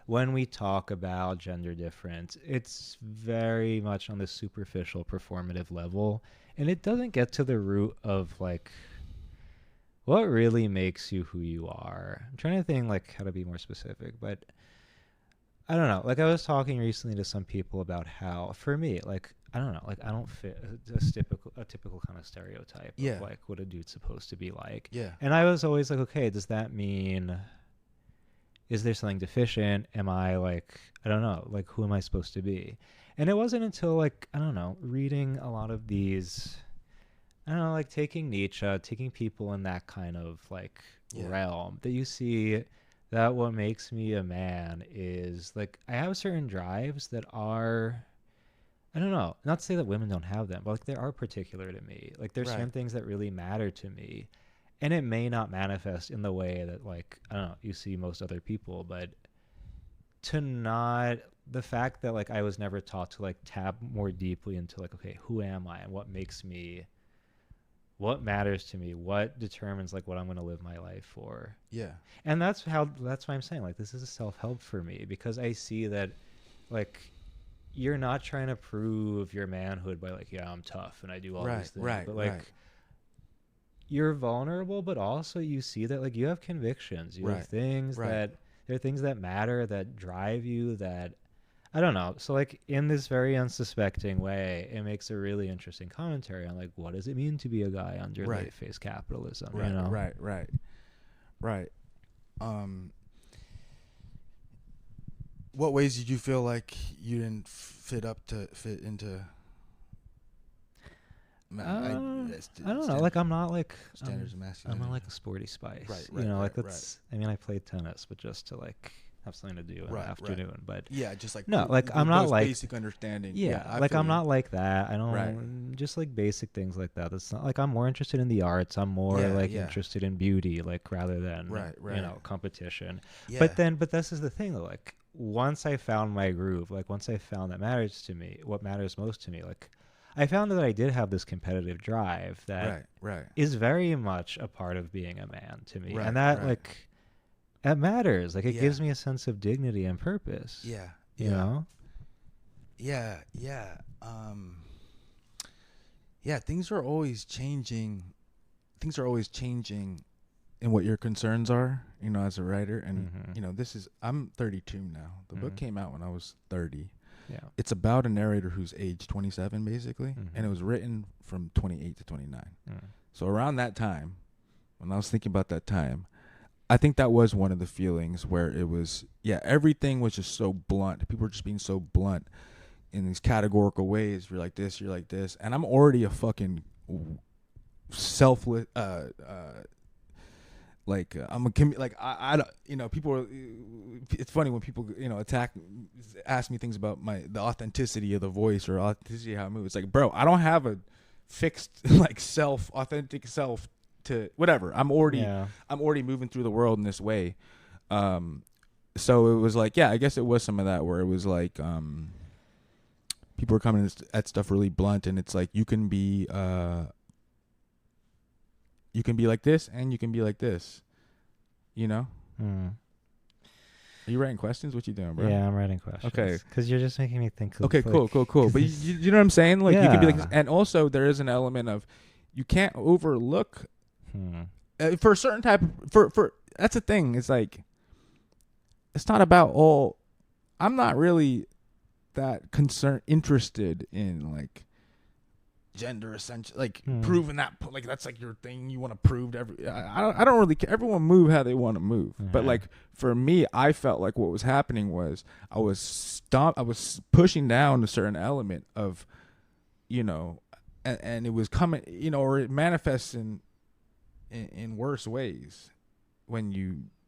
when we talk about gender difference, it's very much on the superficial performative level, and it doesn't get to the root of like what really makes you who you are. I'm trying to think like how to be more specific, but I don't know. Like I was talking recently to some people about how for me, like I don't know, like I don't fit a typical kind of stereotype Yeah. of like what a dude's supposed to be like. Yeah. And I was always like, okay, does that mean is there something deficient? Am I like I don't know, like who am I supposed to be? And it wasn't until like I don't know, reading a lot of these I don't know, like taking Nietzsche, taking people in that kind of like Yeah. realm that you see that what makes me a man is like I have certain drives that are I don't know, not to say that women don't have them, but like they are particular to me. Like there's Right. certain things that really matter to me. And it may not manifest in the way that like I don't know, you see most other people, but to not the fact that like I was never taught to like tap more deeply into like okay, who am I and what matters to me, what determines like what I'm going to live my life for. Yeah. And that's why I'm saying like this is a self-help for me because I see that like you're not trying to prove your manhood by like yeah, I'm tough and I do all Right. these things, Right. but Right. like you're vulnerable, but also you see that like you have convictions, you have Right. things Right. that there are things that matter that drive you that I don't know. So like in this very unsuspecting way, it makes a really interesting commentary on like what does it mean to be a guy under Right. late phase capitalism, you Right. know? Right. Right. Right. Um, what ways did you feel like you didn't fit into Uh, yes, I don't know. Like standards of I'm not masculinity? like a sporty spice. Right. You Right. know, like Right. Right. that's I mean I played tennis, but just to like have something to do in the Right. Right. afternoon. But Yeah. Just like no, like the I'm not most like basic understanding. Yeah. yeah, I like feel I'm you. not like that. I Right. don't just like basic things like that. That's not like I'm more interested in the arts. I'm more Yeah. like Yeah. interested in beauty, like rather than Right. you Right. know competition. Yeah. But this is the thing though. Like once I found my groove, like once I found that matters to me, what matters most to me, like I found that I did have this competitive drive that Right. Right. is very much a part of being a man to me, and Right. that Right. like that matters. Like it Yeah. gives me a sense of dignity and purpose. Yeah. You Yeah. know. Yeah. Yeah. Yeah. Things are always changing. Things are always changing in what your concerns are, you know, as a writer. And, Mhm. you know, I'm 32 now. The book Mhm. came out when I was 30. Yeah. It's about a narrator who's age 27, basically. Mhm. And it was written from 28 to 29. Mm. So around that time, when I was thinking about that time, I think that was one of the feelings where it was, yeah, everything was just so blunt. People were just being so blunt in these categorical ways. You're like this, you're like this. And I'm already a fucking selfless, I'm a like I don't, you know, people are, it's funny when people, you know, ask me things about the authenticity of the voice or authenticity of how I move. It's like, bro, I don't have a fixed like authentic self to whatever. I'm already moving through the world in this way. So it was like, yeah, I guess it was some of that where it was like, people were coming at stuff really blunt, and it's like you can be like this and you can be like this, you know. Mm. Are you writing questions? What you doing, bro? Yeah, I'm writing questions. Okay. Because you're just making me think. Okay, like, cool. But you know what I'm saying? Like you can be like this, Yeah. and also there is an element of you can't overlook Hmm. for a certain type of, for that's the thing. It's like it's not about all. I'm not really that interested in like gender essential, like proving that, like that's like your thing you want to prove to I don't really care. Everyone move how they want to move. But like for me, I felt like what was happening was I was pushing down a certain element of, you know, and it was coming, you know, or it manifests in worse ways,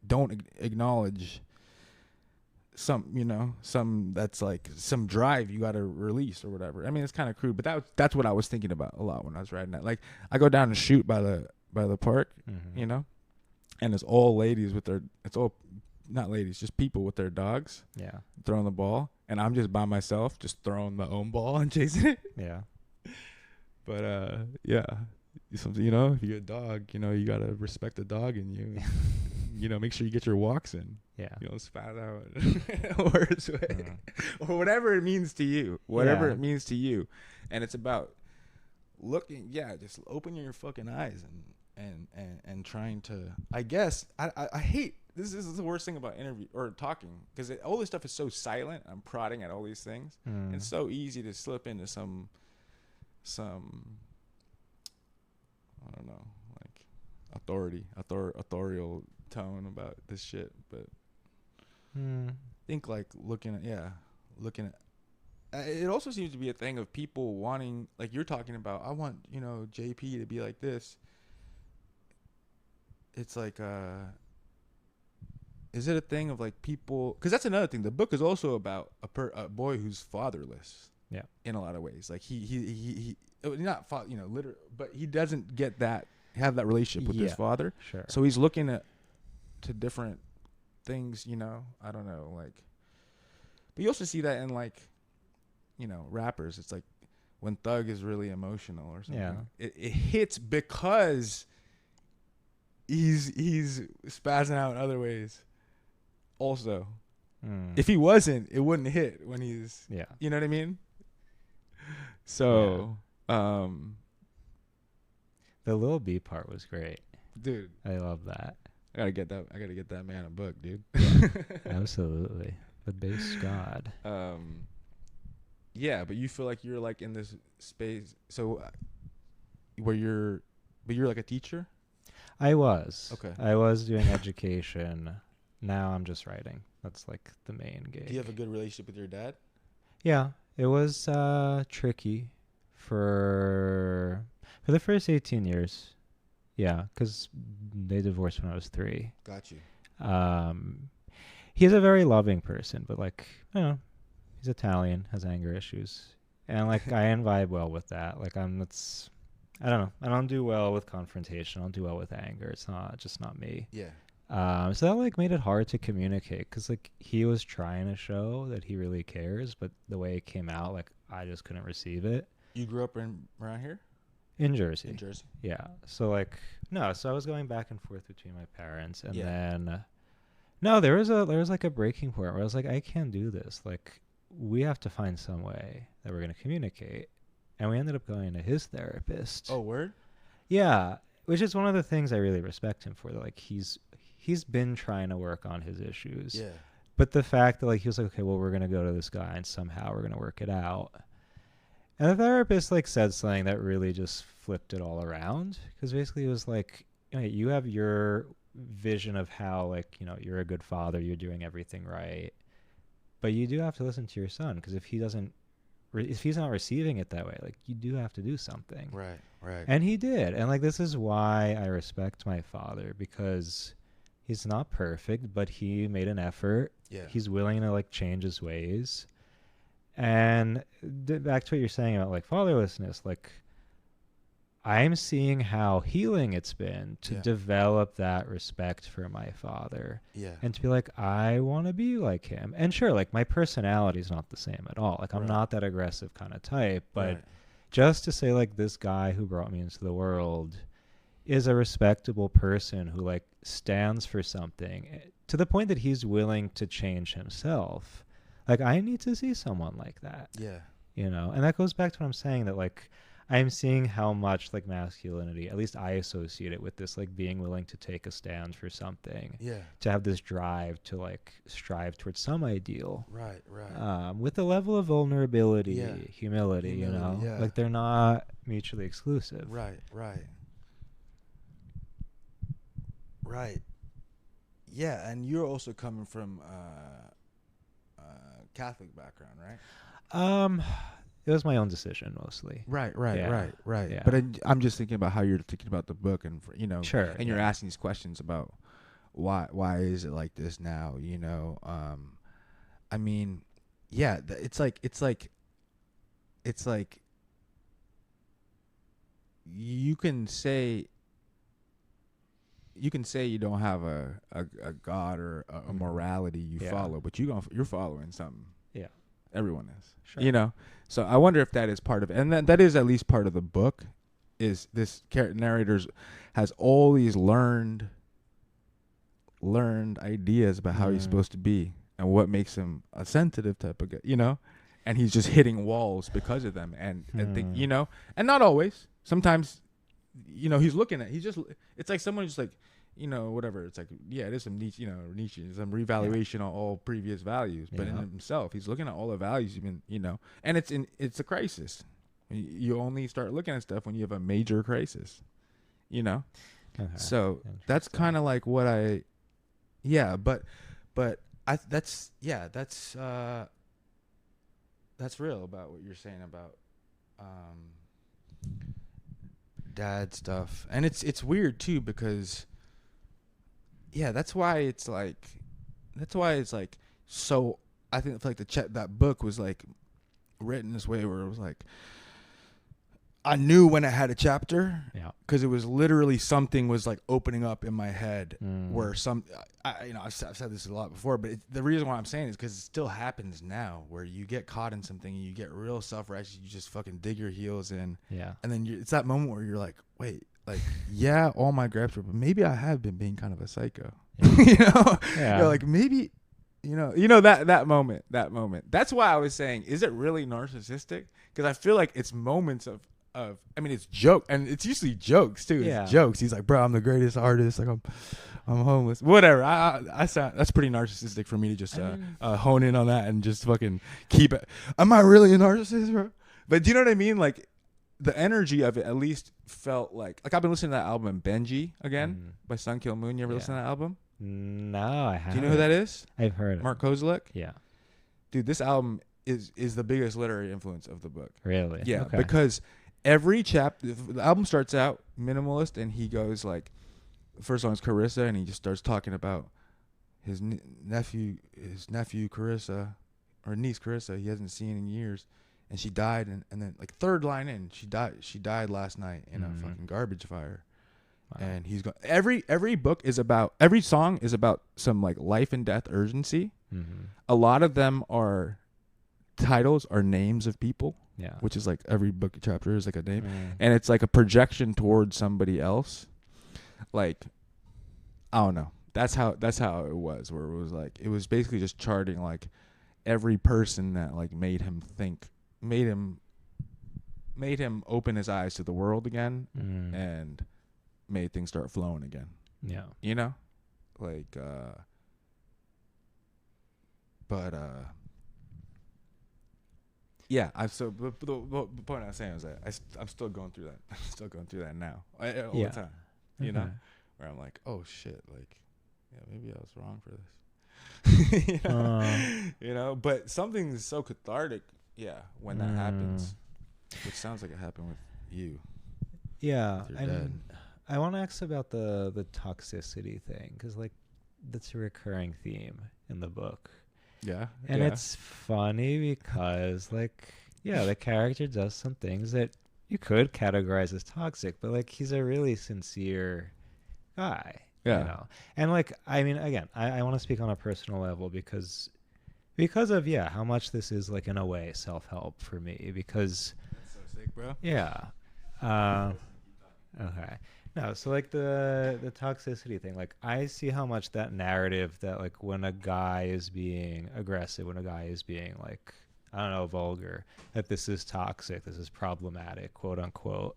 don't acknowledge some that's like some drive you got to release or whatever. I mean, it's kind of crude, but that's what I was thinking about a lot when I was riding that. Like, I go down and shoot by the park, and it's all ladies it's all not ladies, just people with their dogs, throwing the ball, and I'm just by myself, just throwing my own ball and chasing it. Yeah. But something, if you get a dog, you gotta respect the dog in you. Make sure you get your walks in. Yeah. Spat out or or whatever it means to you. Whatever it means to you. And it's about looking, just opening your fucking eyes and trying to, I guess, I hate, this is the worst thing about interview or talking, because all this stuff is so silent. I'm prodding at all these things. It's so easy to slip into some I don't know, like authorial tone about this shit, but I think like looking at it also seems to be a thing of people wanting, like you're talking about, I want JP to be like this. It's like is it a thing of like people, because that's another thing, the book is also about a boy who's fatherless, in a lot of ways. Like he not literally, but he doesn't have that relationship with his father. Sure. So he's looking to different things, I don't know, like, but you also see that in like, rappers. It's like when Thug is really emotional or something, it hits because he's spazzing out in other ways also. If he wasn't, it wouldn't hit when he's, you know what I mean? So the Lil B part was great, dude. I love that. I gotta get that man a book, dude. Absolutely. The bass god. But you feel like you're like in this space, so you're like a teacher. I was. Okay. I was doing education. Now I'm just writing. That's like the main gig. Do you have a good relationship with your dad? Yeah, it was tricky for the first 18 years. Yeah, because they divorced when I was 3. Got you. He's a very loving person, but like, he's Italian, has anger issues, and like I vibe well with that. Like I don't know. I don't do well with confrontation. I don't do well with anger. It's just not me. Yeah. So that like made it hard to communicate, because like he was trying to show that he really cares, but the way it came out, like I just couldn't receive it. You grew up around here? In Jersey. In Jersey. Yeah. So like so I was going back and forth between my parents, and then there was like a breaking point where I was like, I can't do this. Like we have to find some way that we're going to communicate. And we ended up going to his therapist. Oh, word? Yeah, which is one of the things I really respect him for. Like he's been trying to work on his issues. Yeah. But the fact that like he was like, okay, well, we're going to go to this guy and somehow we're going to work it out. And the therapist like said something that really just flipped it all around, because basically it was like, you have your vision of how like, you're a good father, you're doing everything right. But you do have to listen to your son, because if he's not receiving it that way, like you do have to do something. Right. And he did. And like, this is why I respect my father, because he's not perfect, but he made an effort. Yeah. He's willing to like change his ways. And back to what you're saying about like fatherlessness, like I'm seeing how healing it's been to develop that respect for my father. Yeah. And to be like, I want to be like him. And sure, like my personality is not the same at all. Like I'm not that aggressive kind of type, but just to say like this guy who brought me into the world is a respectable person who like stands for something to the point that he's willing to change himself. Like I need to see someone like that. Yeah. And that goes back to what I'm saying, that like I'm seeing how much like masculinity, at least I associate it with this, like being willing to take a stand for something. Yeah. To have this drive to like strive towards some ideal. Right. With a level of vulnerability, humility, Yeah. like they're not mutually exclusive. Right. Yeah, and you're also coming from Catholic background, right? It was my own decision mostly. Right. Yeah. But I'm just thinking about how you're thinking about the book, and Sure, and you're asking these questions about why is it like this now, I mean, yeah, it's like you can say you don't have a God or a morality you follow, but you're following something. Yeah. Everyone is. Sure. So I wonder if that is part of it, and that is at least part of the book. Is this narrator has all these learned ideas about how he's supposed to be and what makes him a sensitive type of guy, and he's just hitting walls because of them, and think, and not always. Sometimes, he's it's like someone just like, whatever. It's like, yeah, it is some Nietzsche, some revaluation on all previous values, but in himself, he's looking at all the values, even, and it's a crisis. You only start looking at stuff when you have a major crisis, Okay. So that's kind of like what that's real about what you're saying about dad stuff. And it's weird too, because that's why it's like so I think like that book was like written this way where it was like I knew when I had a chapter, because it was literally something was like opening up in my head where I've said this a lot before, but the reason why I'm saying is because it still happens now, where you get caught in something and you get real self-righteous, you just fucking dig your heels in, and then it's that moment where you're like, wait, like, all my gripes were, but maybe I have been being kind of a psycho, You're like, maybe. That moment. That's why I was saying, is it really narcissistic? Because I feel like it's moments of I mean, it's joke, and it's usually jokes too. It's jokes. He's like, bro, I'm the greatest artist. Like, I'm homeless. Whatever. I sound, that's pretty narcissistic for me to just hone in on that and just fucking keep it. Am I really a narcissist, bro? But do you know what I mean? Like, the energy of it at least felt like I've been listening to that album Benji again by Sun Kill Moon. You ever listen to that album? No, I haven't. Do you know who that is? I've heard Mark Kozilek? Yeah. Dude, this album is the biggest literary influence of the book. Really? Yeah, because every chapter, the album starts out minimalist, and he goes like, the first song is Carissa, and he just starts talking about his nephew Carissa, or niece Carissa, he hasn't seen in years, and she died, and then like third line in, she died last night in a fucking garbage fire. Wow. And he's going, every song is about some like life and death urgency. A lot of them are titles are names of people. Yeah. Which is like every book chapter is like a name. And it's like a projection towards somebody else. Like, I don't know. That's how it was, where it was like, it was basically just charting like every person that like made him open his eyes to the world again, and made things start flowing again. Yeah. Like, yeah, the point I was saying was that I'm still going through that. I'm still going through that now, all the time. You know, where I'm like, oh shit, like, yeah, maybe I was wrong for this. You know, but something's so cathartic, when that happens, which sounds like it happened with you. Yeah, I mean, I want to ask about the toxicity thing, because like that's a recurring theme in the book. Yeah. And it's funny because, like, the character does some things that you could categorize as toxic, but, like, he's a really sincere guy. Yeah. You know? And, like, I mean, again, I want to speak on a personal level because of, how much this is, like, in a way, self-help for me, because... That's so sick, bro. Yeah. Okay. No, so like the toxicity thing, like I see how much that narrative that like when a guy is being aggressive, when a guy is being like, I don't know, vulgar, that this is toxic, this is problematic, quote unquote.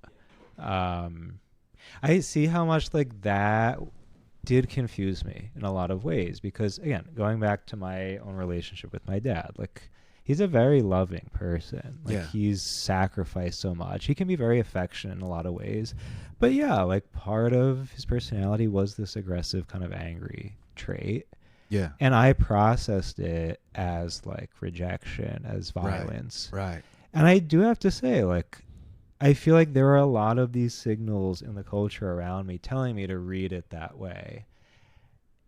I see how much like that did confuse me in a lot of ways, because again, going back to my own relationship with my dad, like he's a very loving person. Like he's sacrificed so much. He can be very affectionate in a lot of ways. But like part of his personality was this aggressive kind of angry trait. Yeah. And I processed it as like rejection, as violence. Right. And I do have to say, like, I feel like there are a lot of these signals in the culture around me telling me to read it that way.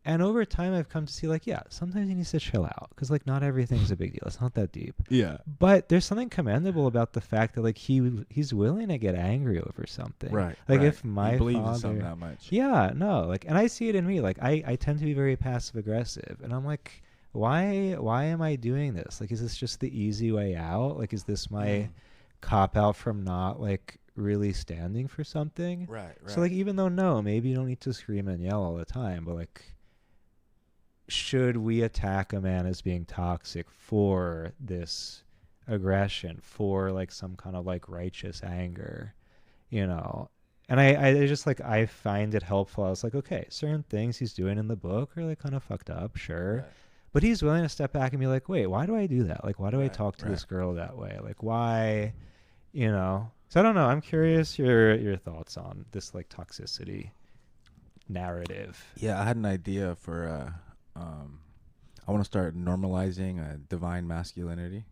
And over time, I've come to see, like, yeah, sometimes he needs to chill out because, like, not everything's a big deal. It's not that deep. Yeah. But there's something commendable about the fact that, like, he's willing to get angry over something. Right. Like, right. if my he believes in something father, that much. yeah, no, like, and I see it in me. Like, I tend to be very passive aggressive, and I'm like, why am I doing this? Like, is this just the easy way out? Like, is this my cop out from not, like, really standing for something? Right. Right. So, like, even though, no, maybe you don't need to scream and yell all the time, but, like, should we attack a man as being toxic for this aggression, for, like, some kind of, like, righteous anger, you know? And I just, like, I find it helpful. I was like, okay, certain things he's doing in the book are, like, kind of fucked up, sure. Right. But he's willing to step back and be like, wait, why do I do that? Like, why do I Right, talk to right. this girl that way? Like, why, you know? So I don't know. I'm curious your thoughts on this, like, toxicity narrative. Yeah, I had an idea for I want to start normalizing divine masculinity.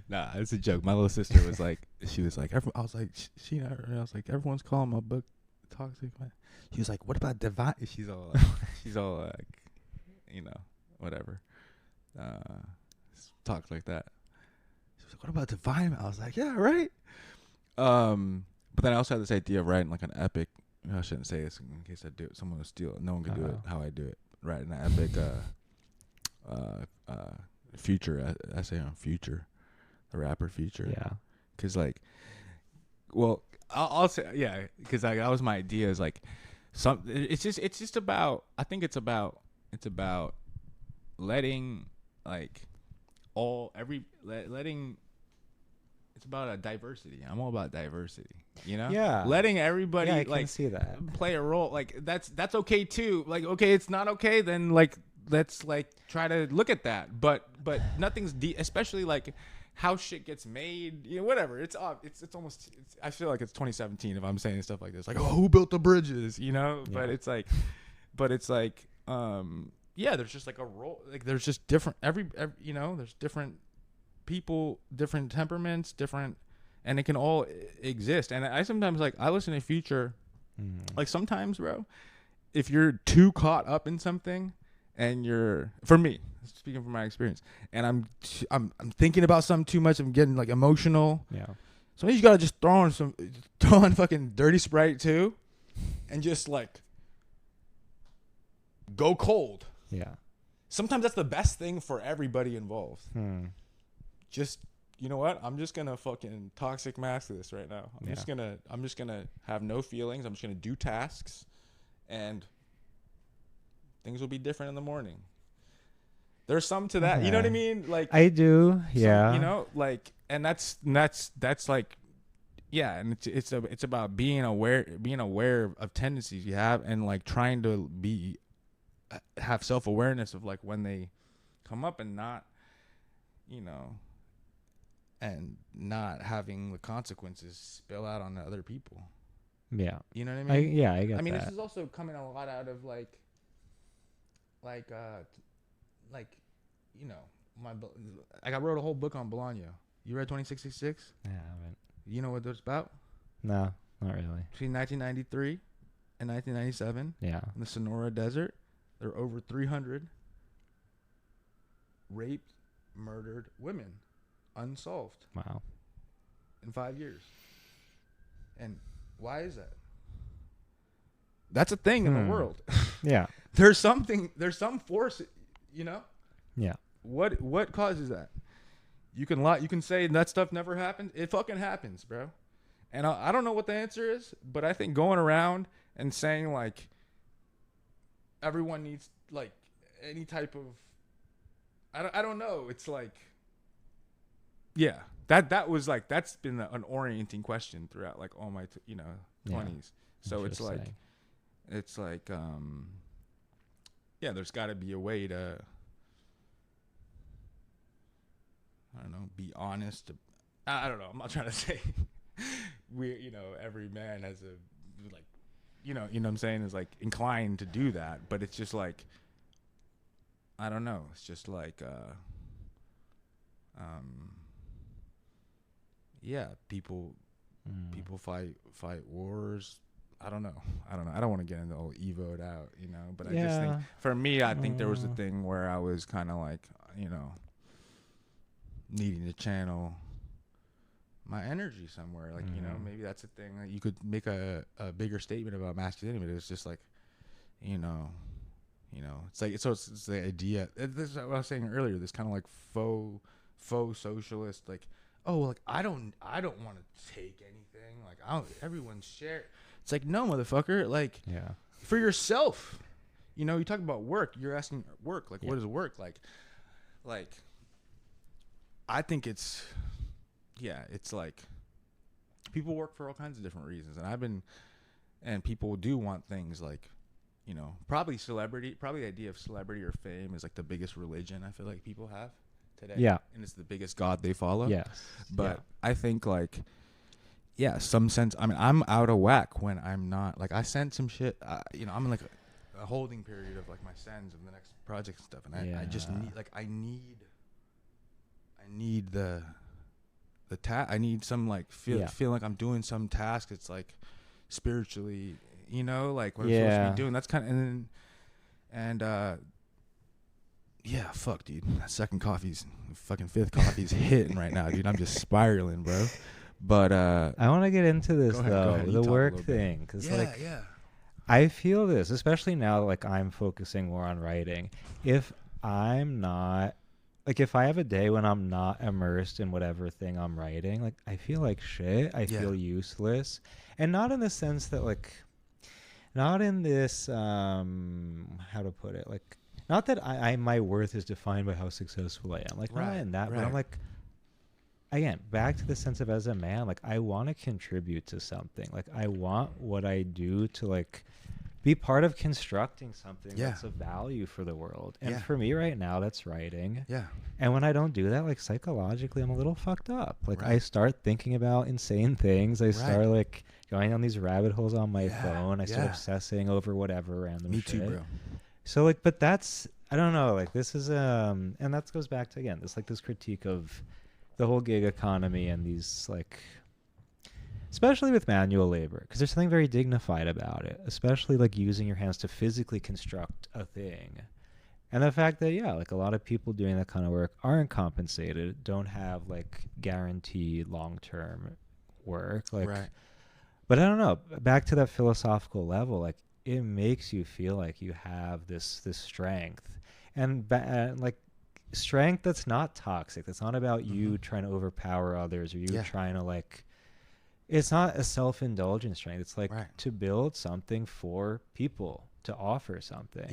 Nah, it's a joke. My little sister was like, she was like, I was like, I was like, everyone's calling my book toxic, man. She was like, what about divine? She's all like, you know, whatever. Talks like that. She was like, what about divine? I was like, yeah, right. But then I also had this idea of writing like an epic. I shouldn't say this in case I do it. Someone will steal it. No one can do it how I do it. Writing an epic Future essay on Future, the rapper Future. Yeah. Cause like, well, I'll say because that was my idea. Is like, it's just about. I think it's about letting like letting. It's about a diversity. I'm all about diversity. You know, Yeah, letting everybody I like can see that. play a role. Like that's okay too. Like okay, it's not okay. Then like let's like try to look at that. But nothing's especially like how shit gets made. You know, whatever. It's almost. I feel like it's 2017 if I'm saying stuff like this. Like, oh, who built the bridges? You know. Yeah. But it's like, yeah. There's just like a role. Like there's just different. Every you know. There's different people, different temperaments, different, and it can all exist. And I sometimes like I listen to Future. Like sometimes, bro, if you're too caught up in something, and you're, for me, speaking from my experience, and I'm thinking about something too much, I'm getting like emotional. Yeah. Sometimes you gotta just throw on fucking Dirty Sprite too, and just like go cold. Yeah. Sometimes that's the best thing for everybody involved. Just, you know what? I'm just gonna fucking toxic mask this right now. I'm just gonna have no feelings. I'm just gonna do tasks, and things will be different in the morning. There's some to that. You know what I mean? Like I do. Yeah. You know, like, and that's like, yeah. And it's about being aware of tendencies you have, and like trying to have self-awareness of like when they come up, and not, you know, and not having the consequences spill out on the other people. Yeah. You know what I mean? I get that. I mean, this is also coming a lot out of like, you know, I wrote a whole book on Bologna. You read 2666? Yeah, I haven't. You know what it's about? No, not really. Between 1993 and 1997, yeah, in the Sonora Desert, there were over 300 raped, murdered women, unsolved. Wow. In 5 years. And why is that? That's a thing in the world. Yeah. There's some force, you know? Yeah. What causes that? You can say that stuff never happened. It fucking happens, bro. And I don't know what the answer is, but I think going around and saying like everyone needs like any type of, I don't know. It's like, yeah, that was like, that's been an orienting question throughout like all my 20s. So it's like yeah, there's got to be a way to, I don't know, be honest. I don't know. I'm not trying to say every man has a, like, you know what I'm saying, is like inclined to do that, but it's just like, I don't know. It's just like, yeah, people fight wars, I don't know. I don't want to get into the whole evoed out, but I just think Yeah. for me, I think there was a thing where I was kind of like, needing to channel my energy somewhere. Like, maybe that's a thing that you could make a bigger statement about masculinity, but it's just like, it's like, it's the idea. This is what I was saying earlier, this kind of like faux socialist, like, oh, like, I don't want to take anything. Like, everyone's share. It's like, no, motherfucker. Like, Yeah. for yourself. You talk about work. You're asking work. Like, what is work? Like, I think it's like people work for all kinds of different reasons. And people do want things like, probably the idea of celebrity or fame is like the biggest religion I feel like people have today. Yeah. And it's the biggest God they follow. Yes. But I think like, some sense. I mean, I'm out of whack when I'm not. Like, I sent some shit. I'm in like a holding period of like my sends of the next project and stuff, and I just need I need the I need some like feel like I'm doing some task. It's like spiritually, like what I'm supposed to be doing. That's kind of fuck, dude. That fucking fifth coffee's hitting right now, dude. I'm just spiraling, bro. But I want to get into this go though, ahead. the work thing, because I feel this, especially now. Like, I'm focusing more on writing. If I'm not, like, if I have a day when I'm not immersed in whatever thing I'm writing, like, I feel like shit. I feel useless, and not in the sense that like, not in this how to put it, like, not that I my worth is defined by how successful I am. Like, not in that, but I'm like. Again, back to the sense of, as a man, like, I want to contribute to something. Like, I want what I do to like be part of constructing something that's of value for the world. And for me right now, that's writing. Yeah. And when I don't do that, like, psychologically, I'm a little fucked up. Like, I start thinking about insane things. I start like going down these rabbit holes on my phone. I start obsessing over whatever random shit. Me too, bro. So like, but that's, I don't know, like, this is and that goes back to, again, this critique of the whole gig economy and these, like, especially with manual labor, because there's something very dignified about it, especially like using your hands to physically construct a thing. And the fact that, like, a lot of people doing that kind of work aren't compensated, don't have like guaranteed long-term work. Like, but I don't know, back to that philosophical level, like, it makes you feel like you have this strength and like, strength that's not toxic. That's not about you trying to overpower others, or you trying to like, it's not a self-indulgent strength. It's like to build something for people, to offer something.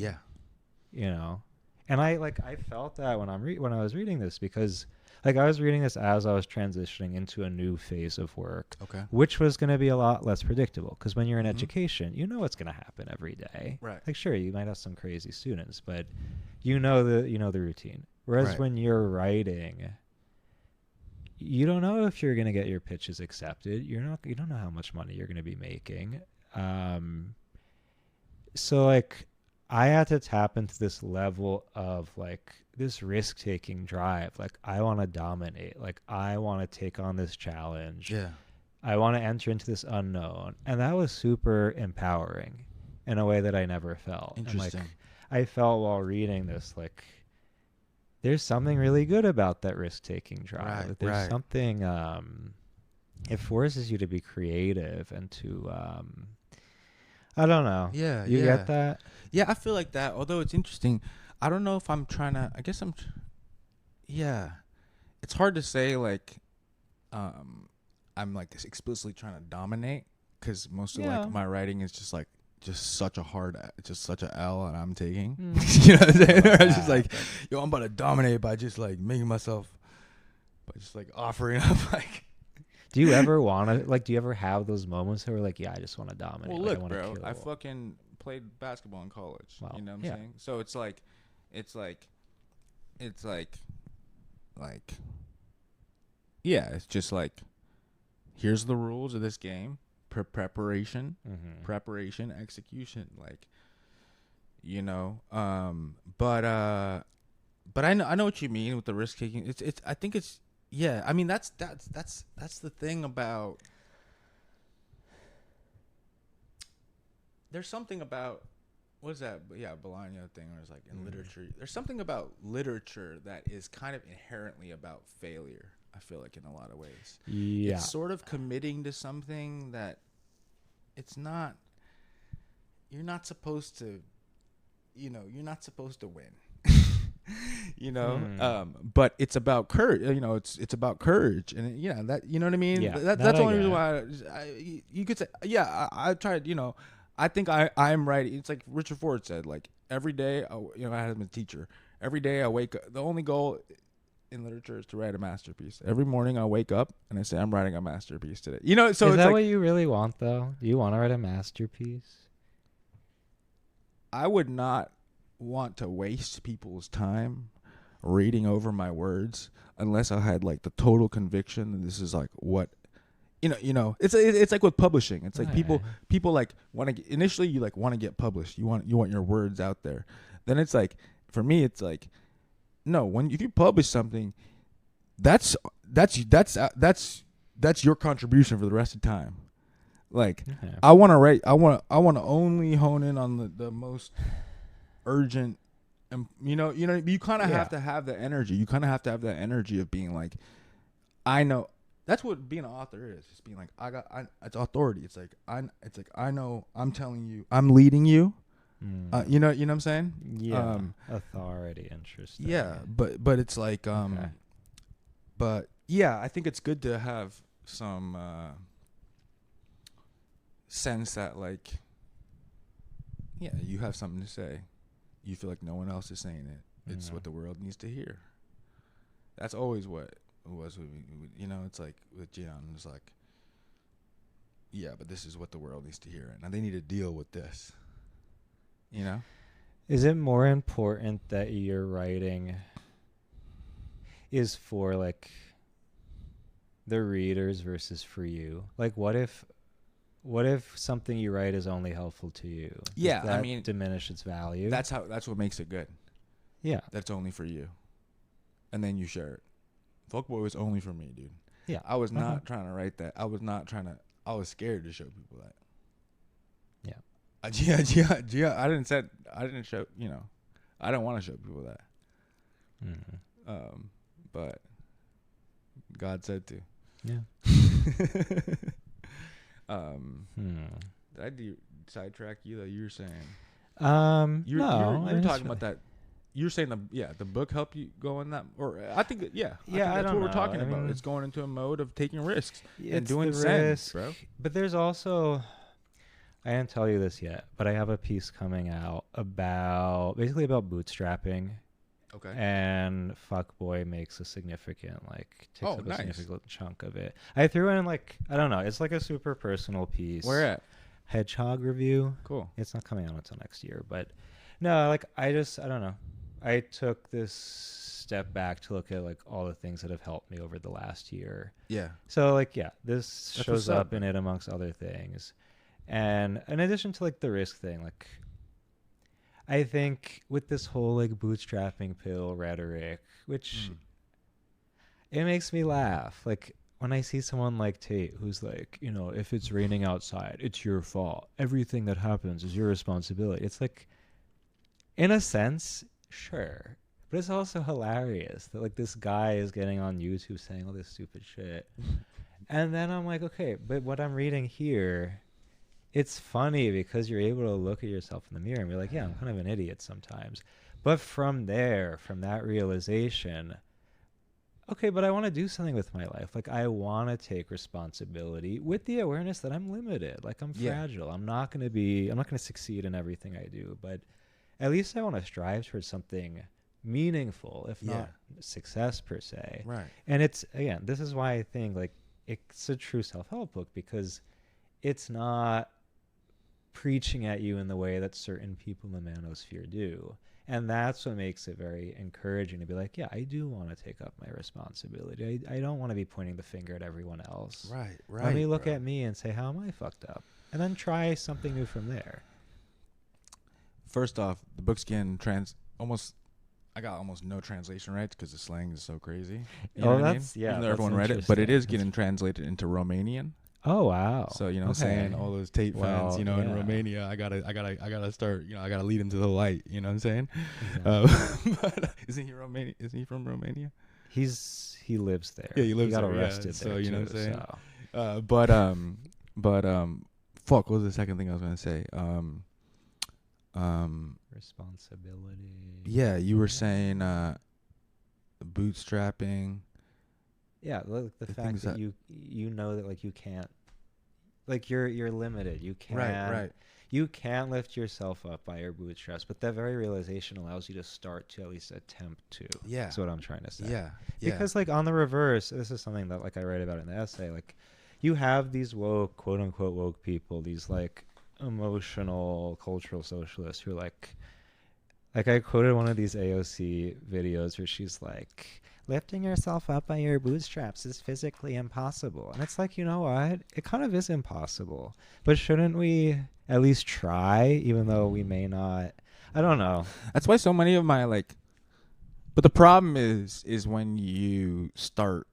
And I felt that when I was reading this, because like, I was reading this as I was transitioning into a new phase of work, which was going to be a lot less predictable, because when you're in education, you know what's going to happen every day. Like, sure, you might have some crazy students, but you know the routine. Whereas when you're writing, you don't know if you're going to get your pitches accepted. You don't know how much money you're going to be making. So like, I had to tap into this level of like this risk-taking drive. Like, I want to dominate. Like, I want to take on this challenge. I want to enter into this unknown. And that was super empowering in a way that I never felt. Interesting. And like, I felt while reading this, like, there's something really good about that risk-taking drive. There's something, it forces you to be creative and to, I don't know. You get that? Yeah, I feel like that. Although it's interesting, I don't know if I'm trying to, I guess it's hard to say like, I'm like explicitly trying to dominate, because most of like my writing is just like, such a L, and I'm taking. You know what I'm saying? I was just like, yo, I'm about to dominate by just like making myself, by just like offering up like. Do you ever want to, like, do you ever have those moments where like, I just want to dominate? Well, like, look, bro, I fucking played basketball in college. Wow. You know what I'm saying? So it's like, it's just like, here's the rules of this game. Preparation, execution, like, but I know what you mean with the risk taking. It's I think it's, I mean, that's the thing about, there's something about what is that? Yeah, Bologna thing, where it's like in literature. There's something about literature that is kind of inherently about failure. I feel like in a lot of ways, Yeah. it's sort of committing to something that it's not. You're not supposed to, you're not supposed to win. But it's about courage. It's about courage, and that you know what I mean. Yeah, That's that the I only reason get. why you could say, yeah. I tried. I think I'm right. It's like Richard Ford said. Like every day, I had him as a teacher. Every day I wake up. The only goal in literature is to write a masterpiece. Every morning I wake up and I say I'm writing a masterpiece today. So Is it's that like what you really want, though? Do you want to write a masterpiece? I would not want to waste people's time reading over my words unless I had like the total conviction that this is like what it's like with publishing. It's like Right. people like want to initially you like want to get published. You want your words out there. Then it's like for me it's like no, if you publish something that's your contribution for the rest of the time. Like Okay. I want to write I want to only hone in on the most urgent and you kind of have to have the energy. You kind of have to have that energy of being like I know. That's what being an author is. It's being like it's authority. It's like I know. I'm telling you. I'm leading you. You know what I'm saying? Yeah. Authority. Interesting. Yeah, but it's like Okay. but yeah, I think it's good to have some sense that like yeah, you have something to say. You feel like no one else is saying it. It's what the world needs to hear. That's always what it was with me. It's like with Gian, it's like, yeah, but this is what the world needs to hear. And they need to deal with this. Is it more important that your writing is for like the readers versus for you? Like what if something you write is only helpful to you? Yeah, Does that diminish its value? That's what makes it good. Yeah. That's only for you. And then you share it. Fuccboi was only for me, dude. Yeah. I was not trying to write that. I was scared to show people that. Yeah. Yeah. I didn't show, I don't want to show people that. But God said to. Yeah. Did I sidetrack you that you were saying? You're talking about that. You're saying the book helped you go in that, or I think I think that's what we're talking about. It's going into a mode of taking risks and doing risk, bro. But there's also, I didn't tell you this yet, but I have a piece coming out about bootstrapping. Okay. And Fuccboi makes a significant takes up nice. a significant chunk of it. I threw in I don't know, it's like a super personal piece. Where at? Hedgehog review. Cool. It's not coming out until next year, but no, I don't know. I took this step back to look at all the things that have helped me over the last year. Yeah. So this That's shows up in it amongst other things. And in addition to the risk thing, I think with this whole bootstrapping pill rhetoric, which it makes me laugh. When I see someone like Tate who's if it's raining outside, it's your fault. Everything that happens is your responsibility. It's in a sense, sure. But it's also hilarious that this guy is getting on YouTube saying all this stupid shit. And then I'm like, okay, but what I'm reading here, it's funny because you're able to look at yourself in the mirror and be like, yeah, I'm kind of an idiot sometimes. But from that realization, okay, but I want to do something with my life. I want to take responsibility with the awareness that I'm limited. I'm fragile. I'm not going to succeed in everything I do, but at least I want to strive towards something meaningful, if not success per se. Right. And this is why I think it's a true self-help book, because it's not preaching at you in the way that certain people in the manosphere do. And that's what makes it very encouraging to be like, yeah, I do want to take up my responsibility. I don't want to be pointing the finger at everyone else. Right. Let me look at me and say, how am I fucked up? And then try something new from there. First off, the book's getting I got almost no translation rights because the slang is so crazy. You know what I mean? Yeah. Even though everyone read it, but it is getting translated into Romanian. Oh wow. So, you know what I'm Okay. saying? All those Tate fans, Well, in yeah. Romania, I gotta start, I gotta lead him to the light, you know what I'm saying? Exactly. But isn't he Romania? Isn't he from Romania? He lives there. Yeah, he lives got there, yeah. arrested So, there you know too. what I'm saying? So But fuck, what was the second thing I was gonna say? responsibility. Yeah, you were saying bootstrapping. Yeah, like the The fact things that that you know that like you can't, like you're limited. right. You can't lift yourself up by your bootstraps, but that very realization allows you to start to at least attempt to. Yeah. That's what I'm trying to say. Yeah. Because like on the reverse, this is something that like I write about in the essay, like you have these woke, quote unquote woke people, these like emotional cultural socialists who like I quoted one of these AOC videos where she's like, lifting yourself up by your bootstraps is physically impossible. And it's like, you know what? It kind of is impossible. But shouldn't we at least try, even though we may not? I don't know. That's why so many of my but the problem is when you start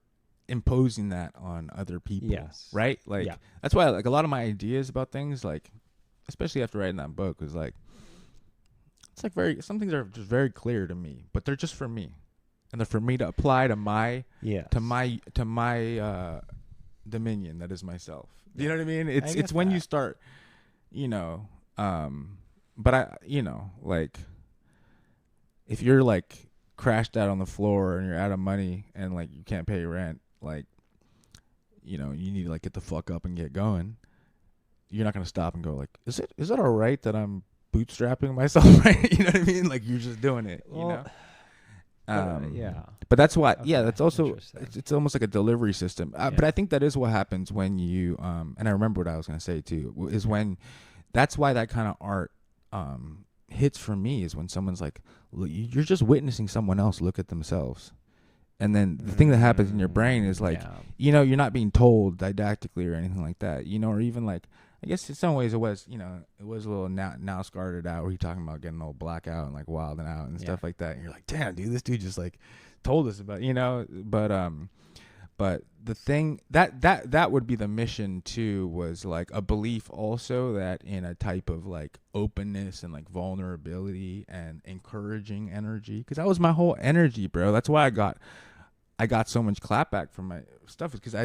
imposing that on other people. Yes. Right? Like Yeah. that's why like a lot of my ideas about things, like especially after writing that book, was like it's like some things are just very clear to me, but they're just for me. And they're for me to apply to my Yes. to my dominion that is myself. You know what I mean? It's when you start, but like if you're like crashed out on the floor and you're out of money and like you can't pay your rent, like you need to like get the fuck up and get going. You're not gonna stop and go like, is it all right that I'm bootstrapping myself, right? You know what I mean? Like you're just doing it, Well, yeah. But that's why, Okay, that's also interesting. it's almost like a delivery system. But Yeah. I think that is what happens when you and I remember what I was gonna say too is when that's why that kind of art hits for me is when someone's like, you're just witnessing someone else look at themselves, and then the thing that happens in your brain is like, yeah. you're not being told didactically or anything like that, or even like. I guess in some ways it was, it was a little now scarred out where you're talking about getting all blackout and like wilding out and stuff like that. And you're like, damn, dude, this dude just like told us about, but the thing that would be the mission too was like a belief also that in a type of like openness and like vulnerability and encouraging energy. Because that was my whole energy, bro. That's why I got so much clapback from my stuff is because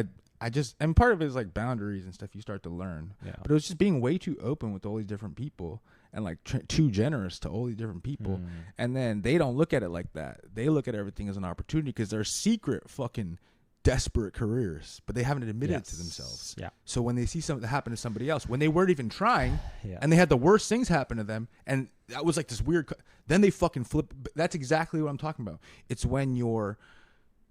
I just, and part of it is like boundaries and stuff you start to learn. Yeah. But it was just being way too open with all these different people and like too generous to all these different people. And then they don't look at it like that. They look at everything as an opportunity because they're secret fucking desperate careers, but they haven't admitted it to themselves. Yeah. So when they see something that happened to somebody else, when they weren't even trying and Yeah. they had the worst things happen to them, and that was like this weird, then they fucking flip. That's exactly what I'm talking about. It's when you're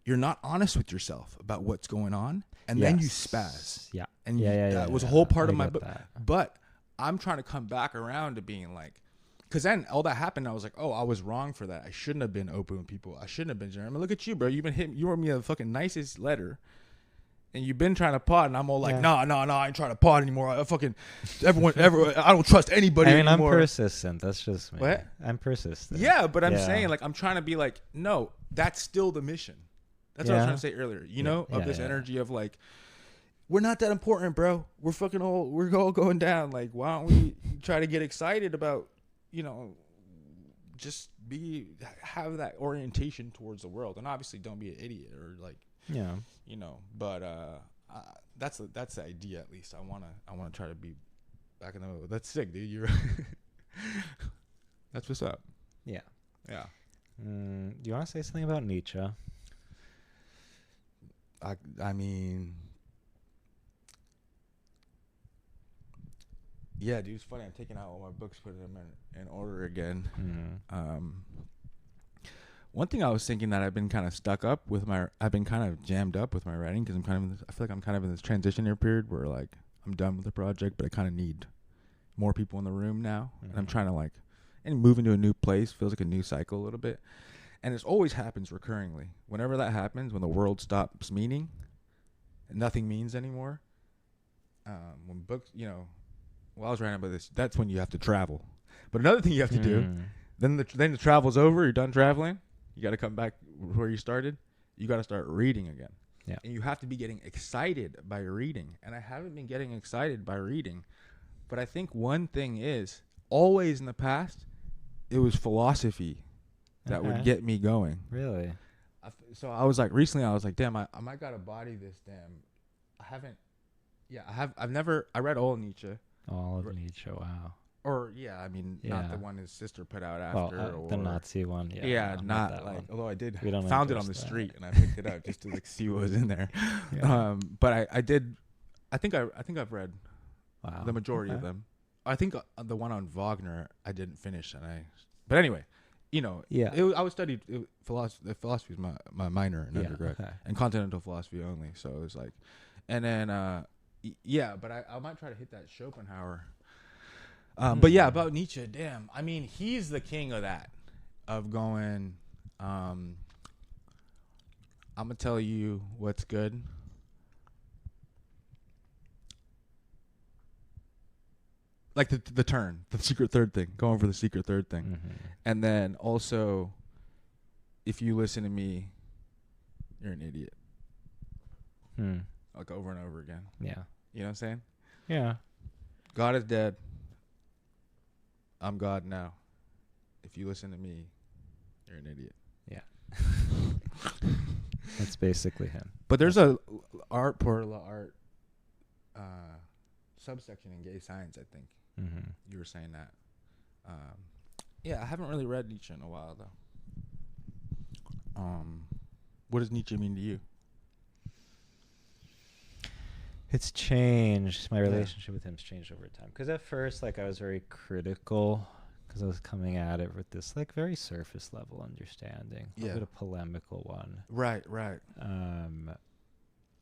not honest with yourself about what's going on, and then you spaz. Yeah. And Yeah. that was a whole part I of my get book. that. But I'm trying to come back around to being like, because then all that happened, I was like, oh, I was wrong for that. I shouldn't have been open with people. I shouldn't have been generous. I mean, look at you, bro. You've been hitting. You wrote me a fucking nicest letter, and you've been trying to pod, and I'm all like, nah, I ain't trying to pod anymore. I fucking everyone, I don't trust anybody anymore. I'm persistent. That's just me. What? I'm persistent. Yeah, but I'm saying like I'm trying to be like, no, that's still the mission. That's what I was trying to say earlier. Of this energy of like, we're not that important, bro. We're all going down. Like, why don't we try to get excited about, just have that orientation towards the world, and obviously don't be an idiot or like, but that's the idea at least. I wanna try to be back in the middle. That's sick, dude. You're that's what's up. Yeah. Yeah. Do you want to say something about Nietzsche? I mean, yeah, dude, it's funny. I'm taking out all my books, putting them in order again. One thing I was thinking that I've been kind of I've been kind of jammed up with my writing because I feel like I'm kind of in this transitionary period where like I'm done with the project, but I kind of need more people in the room now, and I'm trying to and move into a new place feels like a new cycle a little bit. And it always happens recurringly. Whenever that happens, when the world stops meaning, and nothing means anymore. When books, while I was writing about this, that's when you have to travel. But another thing you have to do, then the travel's over. You're done traveling. You got to come back where you started. You got to start reading again. Yeah. And you have to be getting excited by reading. And I haven't been getting excited by reading. But I think one thing is, always in the past, it was philosophy that would Okay. get me going. Really? So I was like, recently I was like, damn, I might gotta body this damn. I haven't, yeah, I've never, I read all Nietzsche. All of Nietzsche. Wow. Or, yeah, I mean, not Yeah. the one his sister put out Well, after. Or the Nazi one. Yeah. yeah, no, not that like, one. although I did We don't found it on the endorse that. street and I picked it up just to like see what was in there. Yeah. But I did, I think I've read Wow. the majority of Okay. them. I think the one on Wagner I didn't finish, but anyway, you know, Yeah. I was studied philosophy. Philosophy was my minor in Yeah. undergrad, Okay. and continental philosophy only. So it was like, and then yeah, but I might try to hit that Schopenhauer. But yeah, about Nietzsche, damn. I mean, he's the king of that, of going. I'm gonna tell you what's good. Like the secret third thing, going for the secret third thing. Mm-hmm. And then also, if you listen to me, you're an idiot. Hmm. Like over and over again. Yeah. You know what I'm saying? Yeah. God is dead. I'm God now. If you listen to me, you're an idiot. That's basically him. But there's a art pour art subsection in gay science, I think. Mm-hmm. You were saying that. Yeah, I haven't really read Nietzsche in a while though. What does Nietzsche mean to you? It's changed. My relationship with him's changed over time. Because at first, like, I was very critical because I was coming at it with this, like, very surface level understanding. A Yeah. bit of polemical one. Right.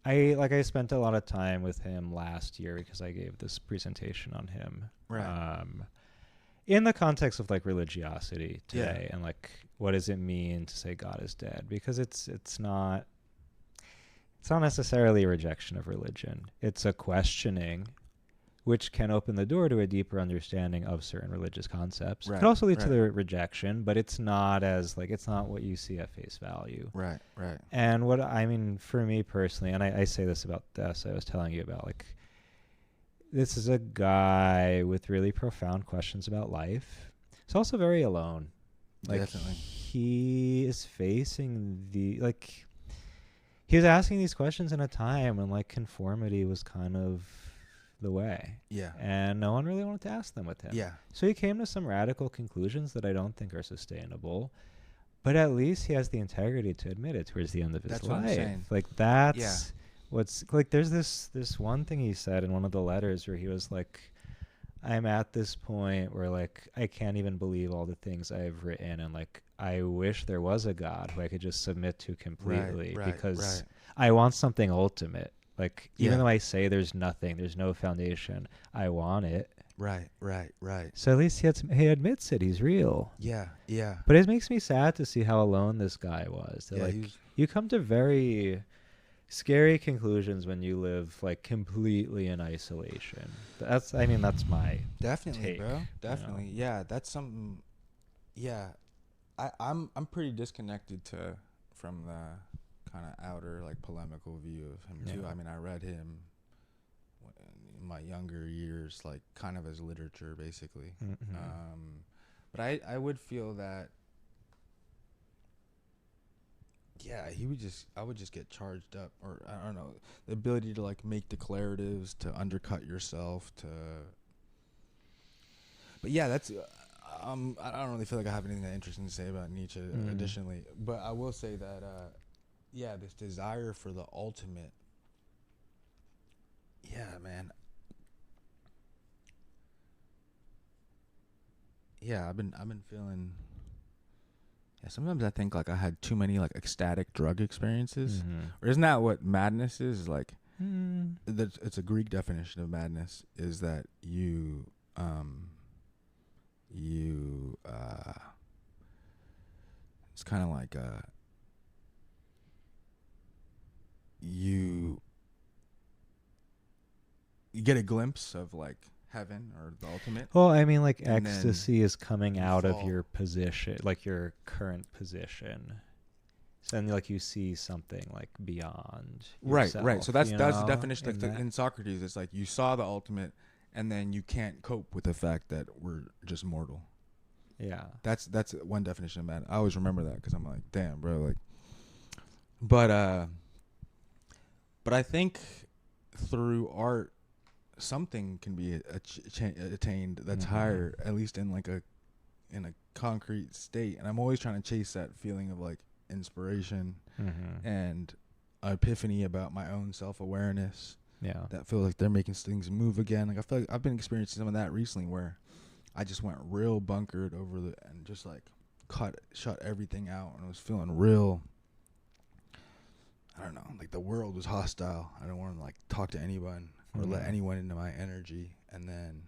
I spent a lot of time with him last year because I gave this presentation on him. Right. In the context of, like, religiosity today and, like, what does it mean to say God is dead? Because it's not necessarily a rejection of religion. It's a questioning, which can open the door to a deeper understanding of certain religious concepts. Right, It could also lead to right. the rejection, but it's not as, like, it's not what you see at face value. Right. And what I mean, for me personally, and I say this about this, I was telling you about, like, this is a guy with really profound questions about life. He's also very alone. Like, Definitely. he is facing he was asking these questions in a time when, like, conformity was kind of the way. Yeah. And no one really wanted to ask them with him. Yeah. So he came to some radical conclusions that I don't think are sustainable. But at least he has the integrity to admit it towards the end of his That's life. what I'm saying. Like, that's what's, like, there's this one thing he said in one of the letters where he was like, I'm at this point where, like, I can't even believe all the things I've written, and, like, I wish there was a God who I could just submit to completely because I want something ultimate. Like, even though I say there's nothing, there's no foundation, I want it. Right. So at least he admits it. He's real. Yeah. But it makes me sad to see how alone this guy was. That, Yeah, like, you come to very scary conclusions when you live, like, completely in isolation. That's my definitely, take, bro. you Definitely. know? Yeah, that's something. Yeah, I'm pretty disconnected from the kind of outer, like, polemical view of him too. Yeah. I mean, I read him in my younger years, like, kind of as literature, basically. Mm-hmm. But I would feel that. Yeah, I would just get charged up, or I don't know, the ability to, like, make declaratives, to undercut yourself, but yeah, that's, I don't really feel like I have anything that interesting to say about Nietzsche additionally, but I will say that, yeah, this desire for the ultimate, yeah, man. Yeah, I've been feeling. Yeah, sometimes I think, like, I had too many, like, ecstatic drug experiences. Mm-hmm. Or isn't that what madness is? Like, Mm. it's a Greek definition of madness, is that you it's kind of like you get a glimpse of, like, heaven or the ultimate. Well, I mean, like, And ecstasy is coming out of fall. your position, like your current position. So then, like, you see something like beyond Right. yourself. So that's you the know, definition. in that. In Socrates, it's like you saw the ultimate, and then you can't cope with the fact that we're just mortal. Yeah. That's one definition of man. I always remember that because I'm like, damn, bro. Like, but I think through art, something can be attained that's higher, at least in like in a concrete state. And I'm always trying to chase that feeling of like inspiration and epiphany about my own self-awareness. Yeah. That feel like they're making things move again. Like I feel like I've been experiencing some of that recently, where I just went real bunkered and just like shut everything out, and I was feeling real. I don't know, like the world was hostile. I don't want to like talk to anyone or let anyone into my energy. And then,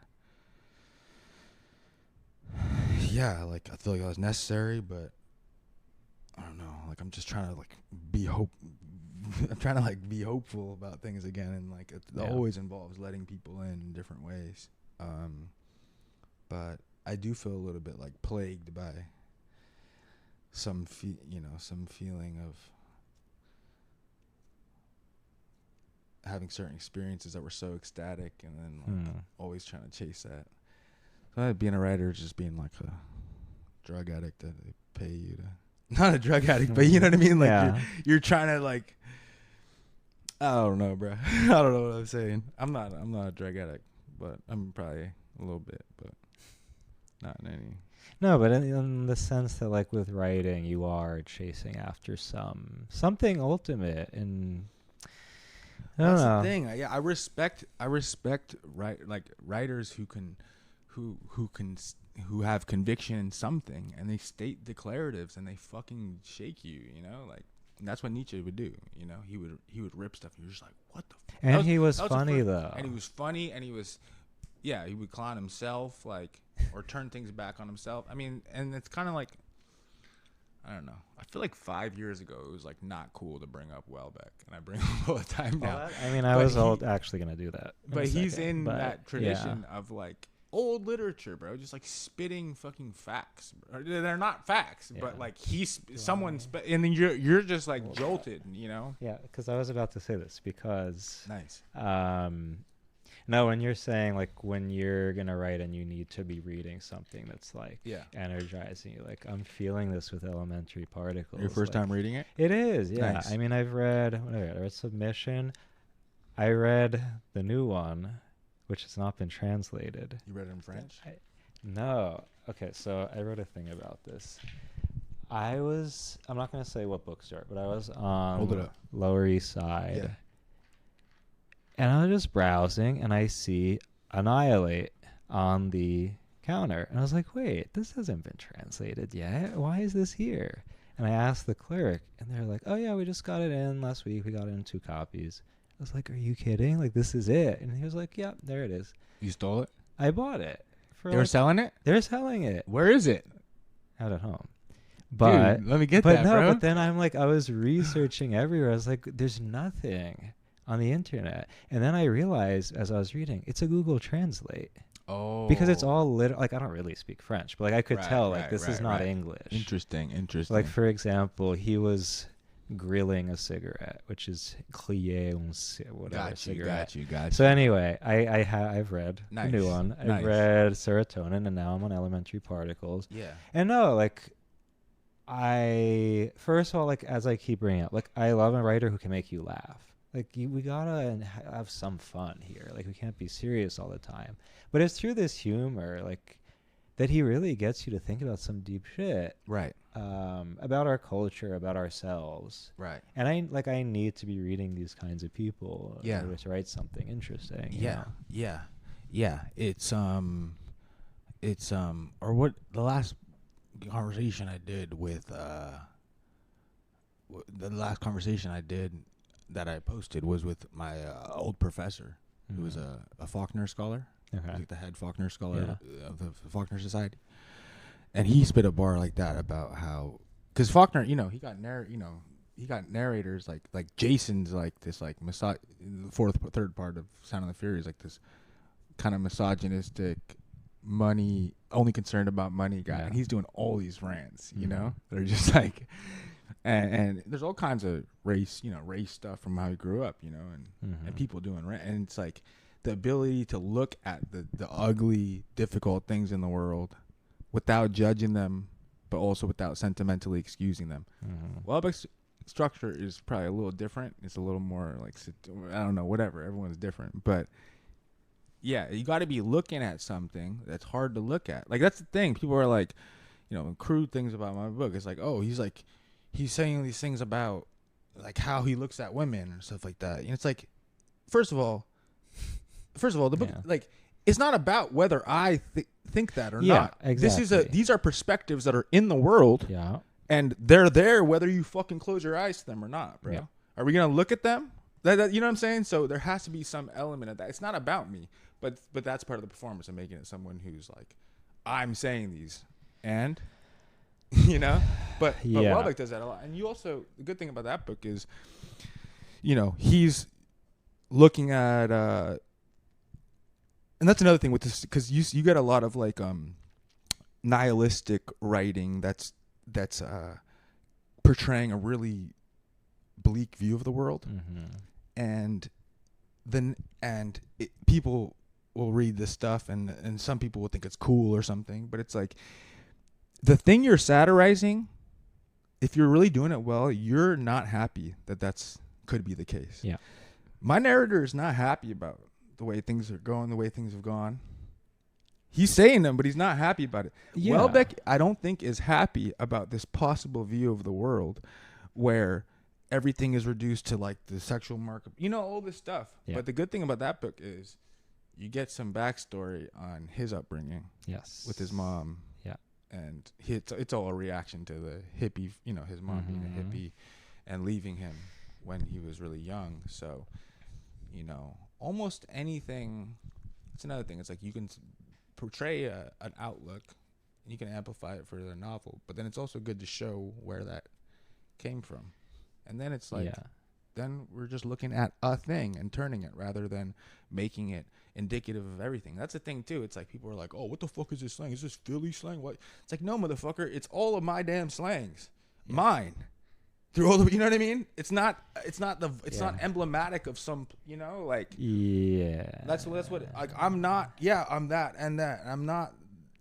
yeah, like I feel like I was necessary, but I don't know. Like I'm just trying to like I'm trying to like be hopeful about things again, and like it always involves letting people in different ways. But I do feel a little bit like plagued by some feeling of having certain experiences that were so ecstatic, and then like always trying to chase that. So being a writer is just being like a drug addict that they pay you to, not a drug addict, but you know what I mean? Like you're trying to like, I don't know, bro. I don't know what I'm saying. I'm not a drug addict, but I'm probably a little bit, but not in any. No, but in the sense that, like, with writing, you are chasing after something ultimate, and I don't That's know. the thing. I respect writers who have conviction in something, and they state declaratives, and they fucking shake you. You know, like that's what Nietzsche would do. You know, he would rip stuff, and you're just like, what the. And he was funny though. And he was funny, and he was. Yeah, he would clown himself, like, or turn things back on himself. I mean, and it's kind of like, I don't know. I feel like 5 years ago, it was, like, not cool to bring up Welbeck, and I bring him up all the time now. I mean, I was actually going to do that. But he's in that tradition of, like, old literature, bro, just, like, spitting fucking facts. They're not facts, but, like, and then you're just, like, jolted, you know? Yeah, because I was about to say this, because... Nice. No, when you're saying, like, when you're going to write and you need to be reading something that's, like, energizing you. Like, I'm feeling this with Elementary Particles. Your first time reading it? It is, yeah. Nice. I mean, I read Submission. I read the new one, which has not been translated. You read it in French? No. Okay, so I wrote a thing about this. I'm not going to say what bookstore, but I was on Lower East Side. Yeah. And I was just browsing, and I see Annihilate on the counter. And I was like, wait, this hasn't been translated yet. Why is this here? And I asked the clerk, and they're like, oh, yeah, we just got it in last week. We got it in 2 copies. I was like, are you kidding? Like, this is it. And he was like, yeah, there it is. You stole it? I bought it. They were selling it? They're selling it. Where is it? Out at home. But dude, let me get that, bro. But then I'm like, I was researching everywhere. I was like, there's nothing on the internet. And then I realized as I was reading, it's a Google Translate. Oh. Because it's all like, I don't really speak French, but like I could tell like this is not English. Interesting. Like, for example, he was grilling a cigarette, which is clié whatever cigarette. Got you. So anyway, I've read the new one. I've read Serotonin, and now I'm on Elementary Particles. Yeah. And no, like, first of all, like, as I keep bringing up, like, I love a writer who can make you laugh. Like, we gotta have some fun here. Like, we can't be serious all the time. But it's through this humor, like, that he really gets you to think about some deep shit. Right. About our culture, about ourselves. Right. And I need to be reading these kinds of people in order to write something interesting. Yeah. It's or what the last conversation I did with that I posted was with my old professor, who was a Faulkner scholar, like the head Faulkner scholar of the Faulkner Society, and he spit a bar like that about how, because Faulkner, he got narrators like Jason's like this like third part of Sound of the Fury is like this kind of misogynistic, only concerned about money guy, and he's doing all these rants, they're just like. And there's all kinds of race stuff from how he grew up, and Mhm. people doing right. And it's like the ability to look at the ugly, difficult things in the world without judging them, but also without sentimentally excusing them. Mhm. Welbeck's structure is probably a little different. It's a little more like, I don't know, whatever. Everyone's different, but yeah, you got to be looking at something that's hard to look at. Like, that's the thing. People are like, crude things about my book. It's like, oh, he's saying these things about like how he looks at women and stuff like that. And it's like, first of all, the book, Yeah. like, it's not about whether I think that or Yeah, not. exactly. These are perspectives that are in the world, Yeah. and they're there whether you fucking close your eyes to them or not, bro. Yeah. Are we gonna look at them? That you know what I'm saying? So there has to be some element of that. It's not about me, but that's part of the performance of making it someone who's like, I'm saying these, and but Yeah. Welbeck does that a lot. And you also, the good thing about that book is, he's looking at and that's another thing with this, because you get a lot of like nihilistic writing that's portraying a really bleak view of the world, Mhm. and people will read this stuff, and some people will think it's cool or something, but it's like, the thing you're satirizing, if you're really doing it well, you're not happy that's could be the case. Yeah. My narrator is not happy about the way things are going, the way things have gone. He's saying them, but he's not happy about it. Yeah. Welbeck, I don't think, is happy about this possible view of the world where everything is reduced to like the sexual markup, all this stuff. Yeah. But the good thing about that book is you get some backstory on his upbringing. Yes. With his mom. Yeah. And it's all a reaction to the hippie, his mom being a hippie and leaving him when he was really young. So, almost anything. It's another thing. It's like you can portray an outlook, and you can amplify it for the novel, but then it's also good to show where that came from. And then it's like, then we're just looking at a thing and turning it rather than making it indicative of everything. That's the thing too. It's like people are like, oh, what the fuck is this slang? Is this Philly slang? What? It's like, no, motherfucker. It's all of my damn slangs. Yeah. Mine. Through all the, you know what I mean? It's not emblematic of some, like. Yeah. That's what, like, I'm not, I'm that and that. I'm not,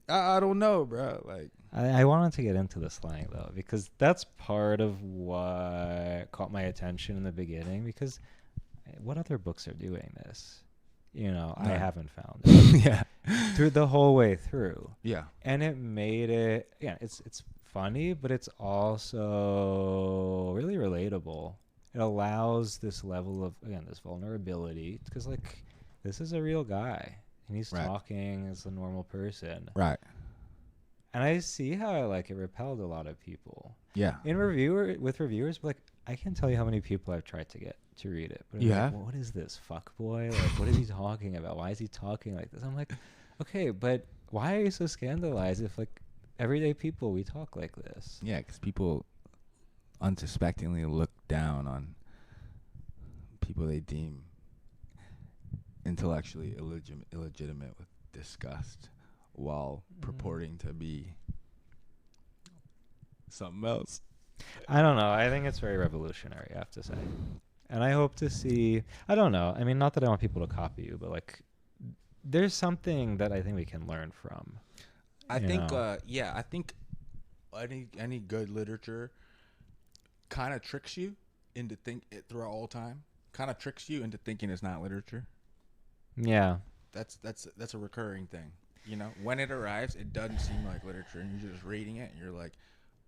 I don't know, bro. Like. I wanted to get into the slang though, because that's part of what caught my attention in the beginning, because what other books are doing this? I haven't found it. Yeah. Through the whole way through. Yeah. And it made it, it's funny, but it's also really relatable. It allows this level of, again, this vulnerability, because like, this is a real guy and he's talking as a normal person. Right. And I see how it repelled a lot of people. Yeah. With reviewers, but I can't tell you how many people I've tried to get to read it. But I'm well, what is this, Fuccboi? What is he talking about? Why is he talking like this? I'm like, okay, but why are you so scandalized if everyday people, we talk like this? Yeah, because people unsuspectingly look down on people they deem intellectually illegitimate with disgust, while purporting to be something else. I don't know. I think it's very revolutionary, I have to say. And I hope to see, I don't know. I mean, not that I want people to copy you, but there's something that I think we can learn from. I think any good literature kind of tricks you into throughout all time, kind of tricks you into thinking it's not literature. Yeah. That's a recurring thing. When it arrives, it doesn't seem like literature, and you're just reading it, and you're like,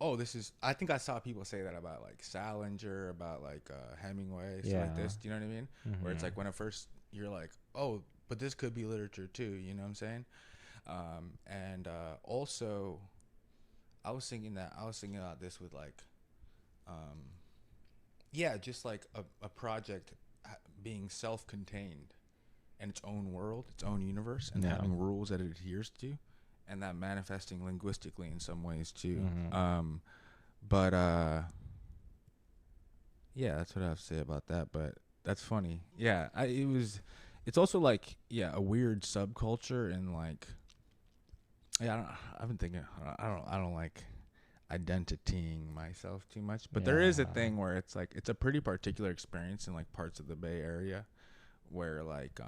oh, this is. I think I saw people say that about Salinger, about Hemingway, stuff like this. Do you know what I mean? Mm-hmm. Where it's when at first you're like, oh, but this could be literature too. You know what I'm saying? And also, I was thinking about this with just a project being self-contained in its own world, its own universe, and having rules that it adheres to, and that manifesting linguistically in some ways too. Mm-hmm. That's what I have to say about that. But that's funny. Yeah, it's also a weird subculture, and I've been thinking, identitying myself too much, but there is a thing where it's like it's a pretty particular experience in like parts of the Bay Area where like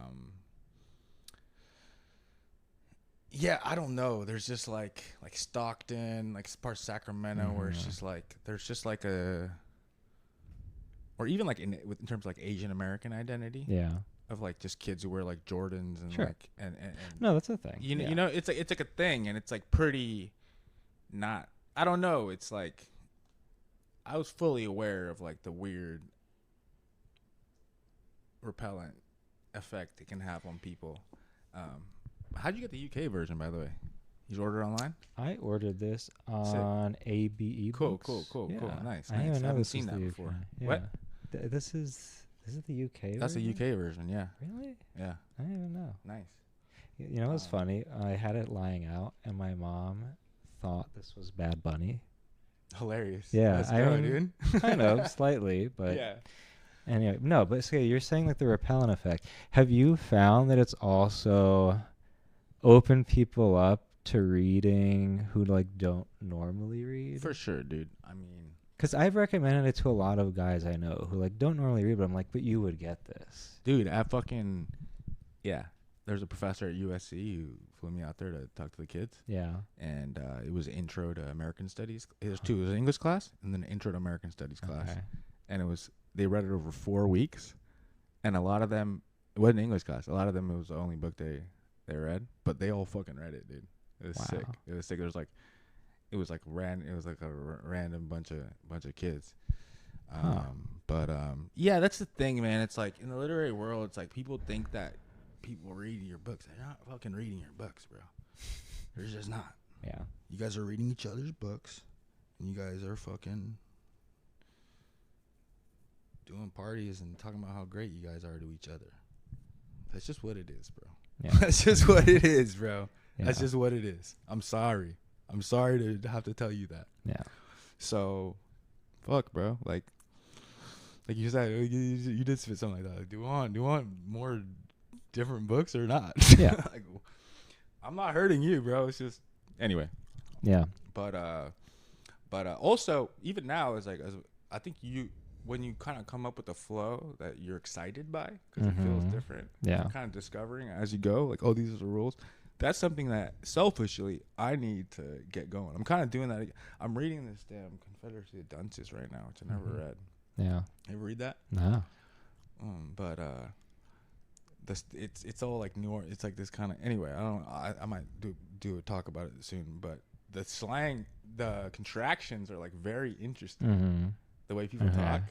yeah, I don't know, there's just like Stockton, like part of Sacramento, where it's just like there's just like a, or even like in terms of like Asian American identity, of like just kids who wear like Jordans and like and no, that's a thing. You know, it's like a thing, and it's like pretty not, I don't know, it's like I was fully aware of like the weird repellent effect it can have on people. How'd you get the UK version, by the way? You ordered online? I ordered this on ABE Cool, Books. cool. Nice. I haven't seen that before. Yeah. What? This is it the UK That's version? the UK version, yeah. Really? Yeah. I didn't even know. Nice. You know what's funny? I had it lying out, and my mom thought this was Bad Bunny. Hilarious. Yeah, Let's go, dude. Kind of, slightly, but yeah. Anyway, no, but so you're saying like the repellent effect. Have you found that it's also opened people up to reading who like don't normally read? For sure, dude. I mean, because I've recommended it to a lot of guys I know who like don't normally read, but I'm like, but you would get this, dude. I fucking There's a professor at USC who flew me out there to talk to the kids. Yeah. And it was Intro to American Studies. There's two. It was an English class and then an Intro to American Studies class. Okay. And they read it over 4 weeks. And a lot of them, it wasn't an English class. A lot of them, it was the only book they read. But they all fucking read it, dude. It was sick. It was sick. It was like a random bunch of kids. Yeah, that's the thing, man. It's like in the literary world, it's like people think that people reading your books. They're not fucking reading your books, bro. They're just not. Yeah. You guys are reading each other's books, and you guys are fucking doing parties and talking about how great you guys are to each other. That's just what it is, bro. Yeah. That's just what it is, bro. Yeah. That's just what it is. I'm sorry to have to tell you that. Yeah. So, fuck, bro. Like you said, you did spit something like that. Like, do you want more different books or not? Yeah. Like, I'm not hurting you, bro. It's just anyway. Yeah. But also even now is like, I think when you kind of come up with a flow that you're excited by because it feels different. Yeah. You're kind of discovering as you go, like, oh, these are the rules. That's something that selfishly I need to get going. I'm kind of doing that. I'm reading this damn Confederacy of Dunces right now, which I never read. Yeah. You ever read that? No. But it's all like New Orleans. It's like this kind of, anyway. I might do a talk about it soon. But the slang, the contractions are like very interesting. The way people talk.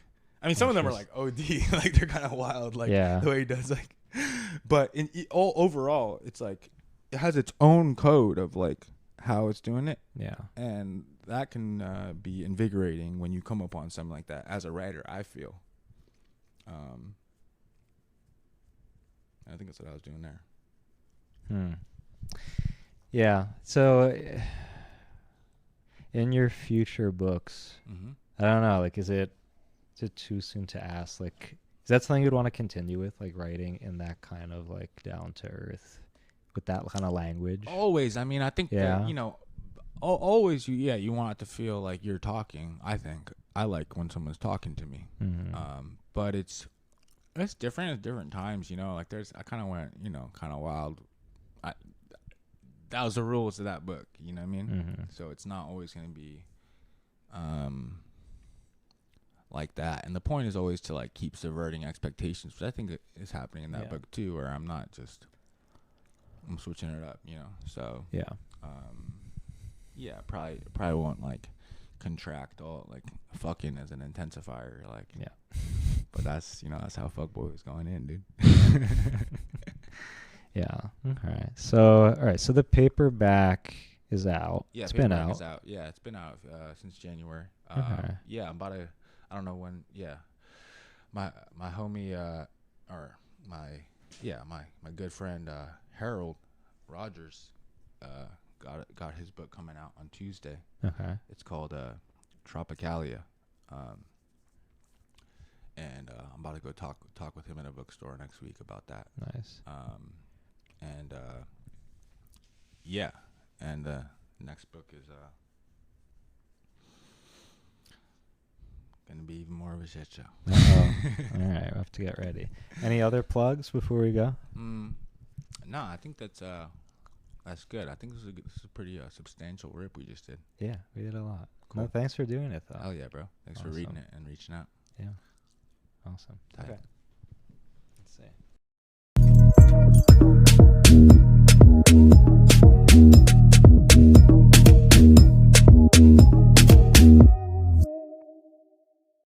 I mean, some of them are like OD, like they're kind of wild, like the way he does, like. But overall, it's like it has its own code of like how it's doing it. Yeah. And that can be invigorating when you come upon something like that as a writer, I feel. I think that's what I was doing there. Yeah. So in your future books, I don't know, like, is it too soon to ask, like, is that something you'd want to continue with, like writing in that kind of like down to earth with that kind of language? Always. I mean, I think that, you know, always you want it to feel like you're talking. I think I like when someone's talking to me. But it's different at different times, you know, like I kind of went, you know, kind of wild. That was the rules of that book, you know what I mean? So it's not always going to be like that. And the point is always to like keep subverting expectations, which I think is happening in that book too, where I'm switching it up, you know. So probably won't like contract all like fucking as an intensifier, like but that's, you know, that's how Fuccboi was going in, dude. Yeah. All right. So the paperback is out. Yeah, it's been out. Is out. Yeah, it's been out since January. Yeah, I'm about to. I don't know when. Yeah, my homie or my good friend Harold Rogers got his book coming out on Tuesday. Okay. It's called Tropicalia. And I'm about to go talk with him in a bookstore next week about that. Nice. And the next book is Gonna be even more of a shit show. Uh-oh. All right, we'll have to get ready. Any other plugs before we go? No, I think that's good. I think this is a pretty substantial rip we just did. Yeah, we did a lot. Cool. No, thanks for doing it, though. Hell yeah, bro. Thanks for reading it and reaching out. Yeah. Awesome. Tight. Okay. Let's see.